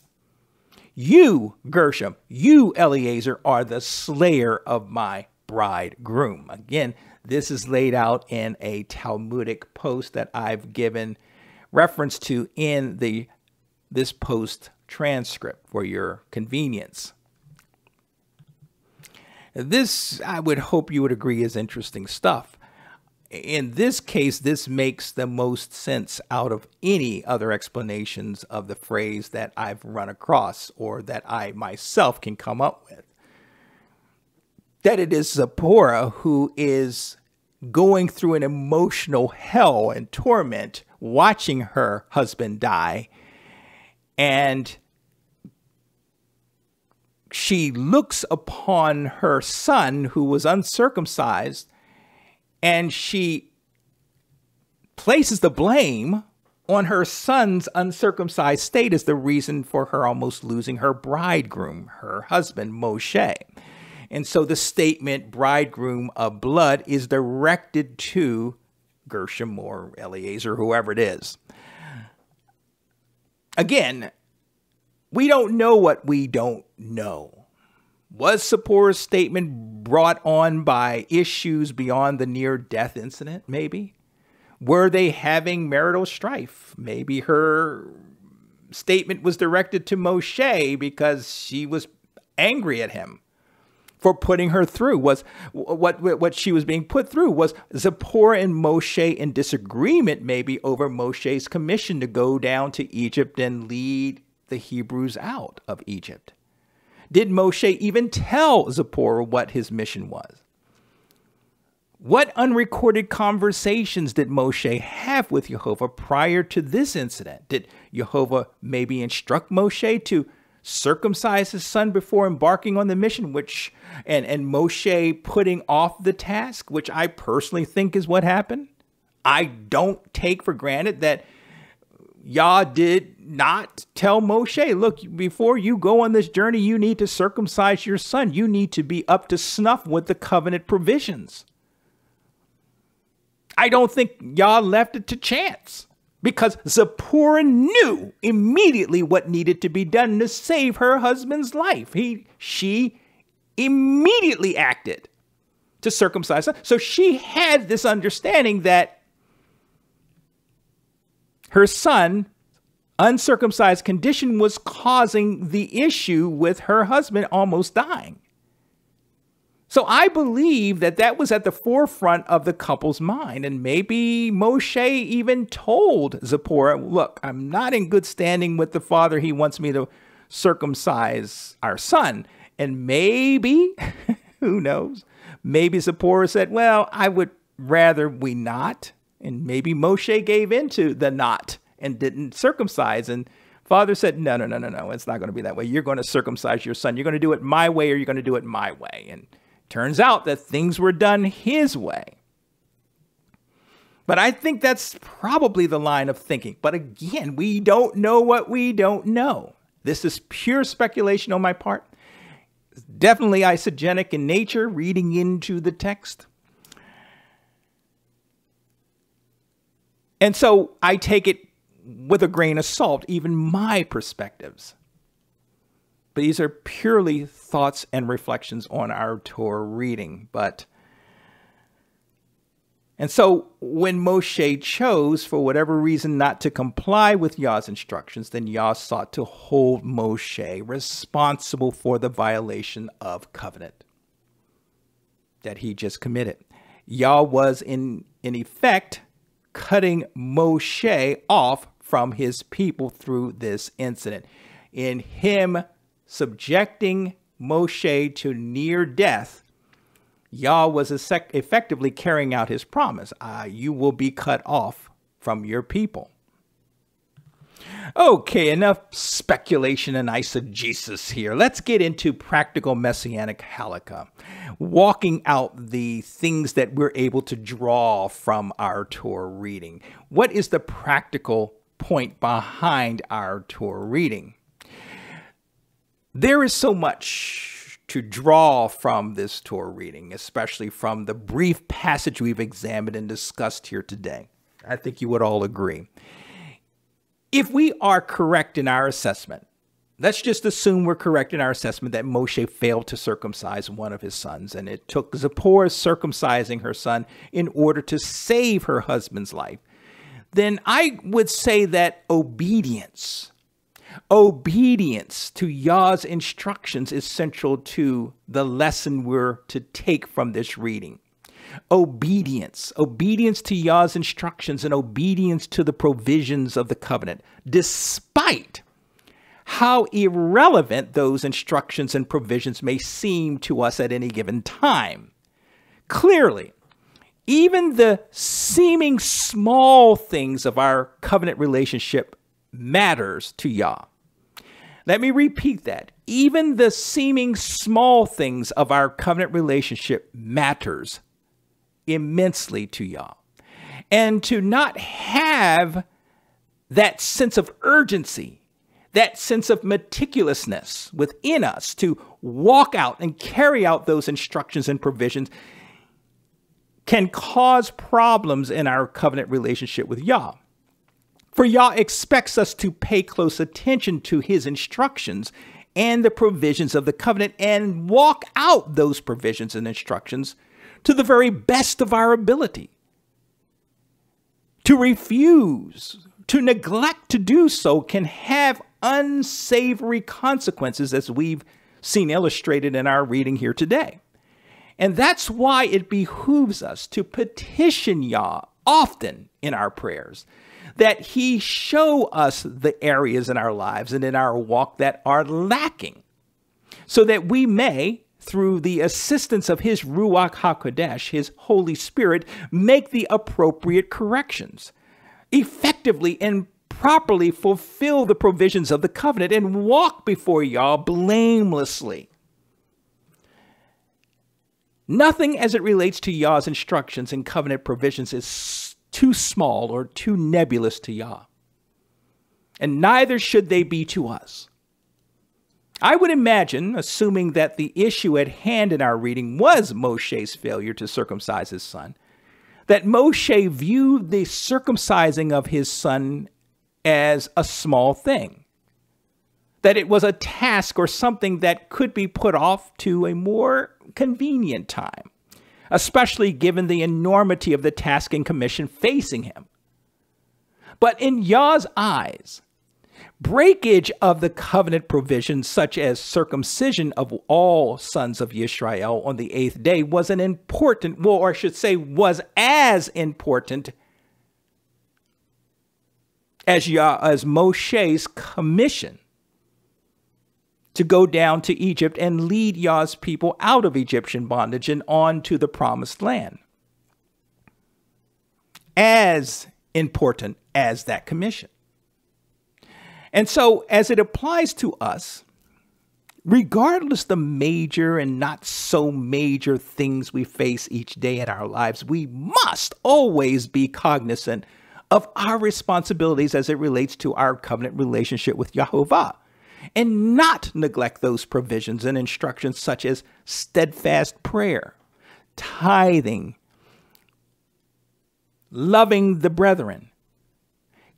You, Gershom, you, Eliezer, are the slayer of my bridegroom. Again, this is laid out in a Talmudic post that I've given reference to in this post transcript for your convenience. This, I would hope you would agree, is interesting stuff. In this case, this makes the most sense out of any other explanations of the phrase that I've run across or that I myself can come up with. That it is Zipporah who is going through an emotional hell and torment watching her husband die. And she looks upon her son who was uncircumcised, and she places the blame on her son's uncircumcised state as the reason for her almost losing her bridegroom, her husband, Moshe. And so the statement, Bridegroom of Blood, is directed to Gershom or Eliezer, whoever it is. Again, we don't know what we don't know. Was Zipporah's statement brought on by issues beyond the near-death incident, maybe? Were they having marital strife? Maybe her statement was directed to Moshe because she was angry at him for putting her through. Was what she was being put through was Zipporah and Moshe in disagreement maybe over Moshe's commission to go down to Egypt and lead the Hebrews out of Egypt. Did Moshe even tell Zipporah what his mission was? What unrecorded conversations did Moshe have with Jehovah prior to this incident? Did Jehovah maybe instruct Moshe to circumcise his son before embarking on the mission, and Moshe putting off the task, which I personally think is what happened? I don't take for granted that Yah did not tell Moshe, look, before you go on this journey, you need to circumcise your son. You need to be up to snuff with the covenant provisions. I don't think Yah left it to chance, because Zipporah knew immediately what needed to be done to save her husband's life. She immediately acted to circumcise her. So she had this understanding that her son, uncircumcised condition, was causing the issue with her husband almost dying. So I believe that that was at the forefront of the couple's mind. And maybe Moshe even told Zipporah, look, I'm not in good standing with the father. He wants me to circumcise our son. And maybe, who knows, maybe Zipporah said, well, I would rather we not. And maybe Moshe gave into the not and didn't circumcise. And father said, no, it's not going to be that way. You're going to circumcise your son. You're going to do it my way, or you're going to do it my way. And turns out that things were done his way. But I think that's probably the line of thinking. But again, we don't know what we don't know. This is pure speculation on my part. It's definitely eisegenic in nature, reading into the text. And so I take it with a grain of salt, even my perspectives. But these are purely thoughts and reflections on our Torah reading. And so when Moshe chose, for whatever reason, not to comply with Yah's instructions, then Yah sought to hold Moshe responsible for the violation of covenant that he just committed. Yah was in effect cutting Moshe off from his people through this incident. In him subjecting Moshe to near death, Yah was effectively carrying out his promise. You will be cut off from your people. Okay, enough speculation and eisegesis here. Let's get into practical Messianic halakha, walking out the things that we're able to draw from our Torah reading. What is the practical point behind our Torah reading? There is so much to draw from this Torah reading, especially from the brief passage we've examined and discussed here today. I think you would all agree. If we are correct in our assessment, let's just assume we're correct in our assessment that Moshe failed to circumcise one of his sons, and it took Zipporah circumcising her son in order to save her husband's life, then I would say that obedience Obedience to Yah's instructions is central to the lesson we're to take from this reading. Obedience to Yah's instructions and obedience to the provisions of the covenant, despite how irrelevant those instructions and provisions may seem to us at any given time. Clearly, even the seeming small things of our covenant relationship matters to Yah. Let me repeat that. Even the seeming small things of our covenant relationship matters immensely to Yah. And to not have that sense of urgency, that sense of meticulousness within us to walk out and carry out those instructions and provisions can cause problems in our covenant relationship with Yah. For Yah expects us to pay close attention to his instructions and the provisions of the covenant and walk out those provisions and instructions to the very best of our ability. To refuse, to neglect to do so can have unsavory consequences, as we've seen illustrated in our reading here today. And that's why it behooves us to petition Yah often in our prayers, that he show us the areas in our lives and in our walk that are lacking, so that we may, through the assistance of his Ruach HaKodesh, his Holy Spirit, make the appropriate corrections, effectively and properly fulfill the provisions of the covenant, and walk before Yah blamelessly. Nothing as it relates to Yah's instructions and covenant provisions is too small or too nebulous to Yah, and neither should they be to us. I would imagine, assuming that the issue at hand in our reading was Moshe's failure to circumcise his son, that Moshe viewed the circumcising of his son as a small thing, that it was a task or something that could be put off to a more convenient time, especially given the enormity of the task and commission facing him. But in Yah's eyes, breakage of the covenant provisions, such as circumcision of all sons of Yisrael on the 8th day, was an important, well, or I should say, was as important as Moshe's commission to go down to Egypt and lead Yah's people out of Egyptian bondage and on to the promised land. As important as that commission. And so, as it applies to us, regardless the major and not so major things we face each day in our lives, we must always be cognizant of our responsibilities as it relates to our covenant relationship with Yahovah, and not neglect those provisions and instructions such as steadfast prayer, tithing, loving the brethren,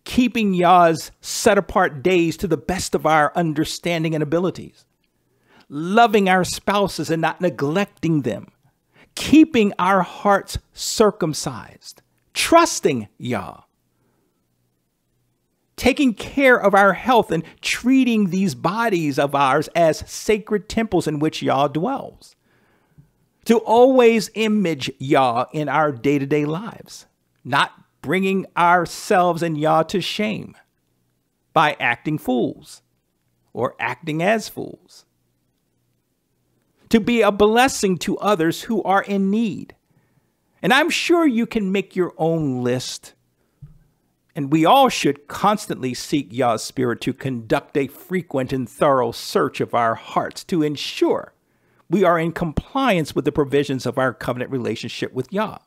keeping Yah's set-apart days to the best of our understanding and abilities, loving our spouses and not neglecting them, keeping our hearts circumcised, trusting Yah, taking care of our health and treating these bodies of ours as sacred temples in which Yah dwells, to always image Yah in our day-to-day lives, not bringing ourselves and Yah to shame by acting fools or acting as fools, to be a blessing to others who are in need. And I'm sure you can make your own list. And we all should constantly seek Yah's Spirit to conduct a frequent and thorough search of our hearts to ensure we are in compliance with the provisions of our covenant relationship with Yah.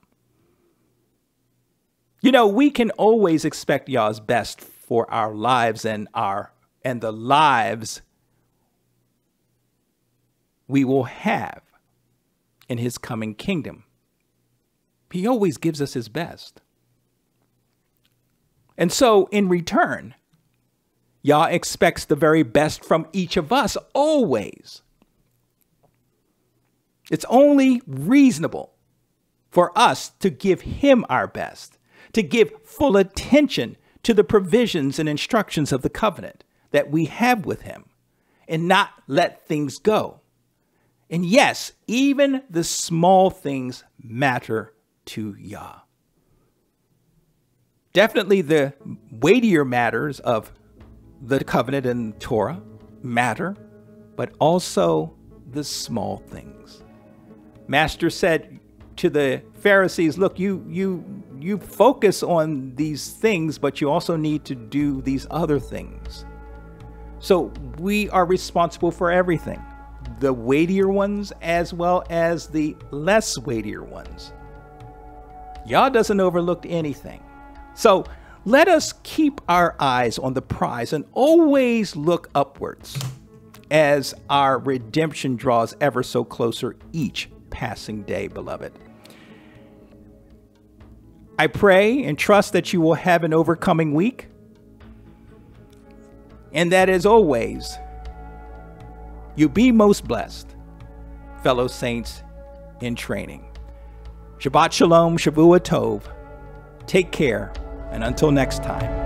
You know, we can always expect Yah's best for our lives and the lives we will have in his coming kingdom. He always gives us his best. And so, in return, Yah expects the very best from each of us always. It's only reasonable for us to give him our best, to give full attention to the provisions and instructions of the covenant, that we have with him and not let things go. And yes, even the small things matter to Yah. Definitely the weightier matters of the covenant and Torah matter, but also the small things. Master said to the Pharisees, look, you focus on these things, but you also need to do these other things. So we are responsible for everything, the weightier ones as well as the less weightier ones. Yah doesn't overlook anything. So let us keep our eyes on the prize and always look upwards as our redemption draws ever so closer each passing day, beloved. I pray and trust that you will have an overcoming week, and that as always, you be most blessed, fellow saints in training. Shabbat Shalom, Shavua Tov. Take care, and until next time.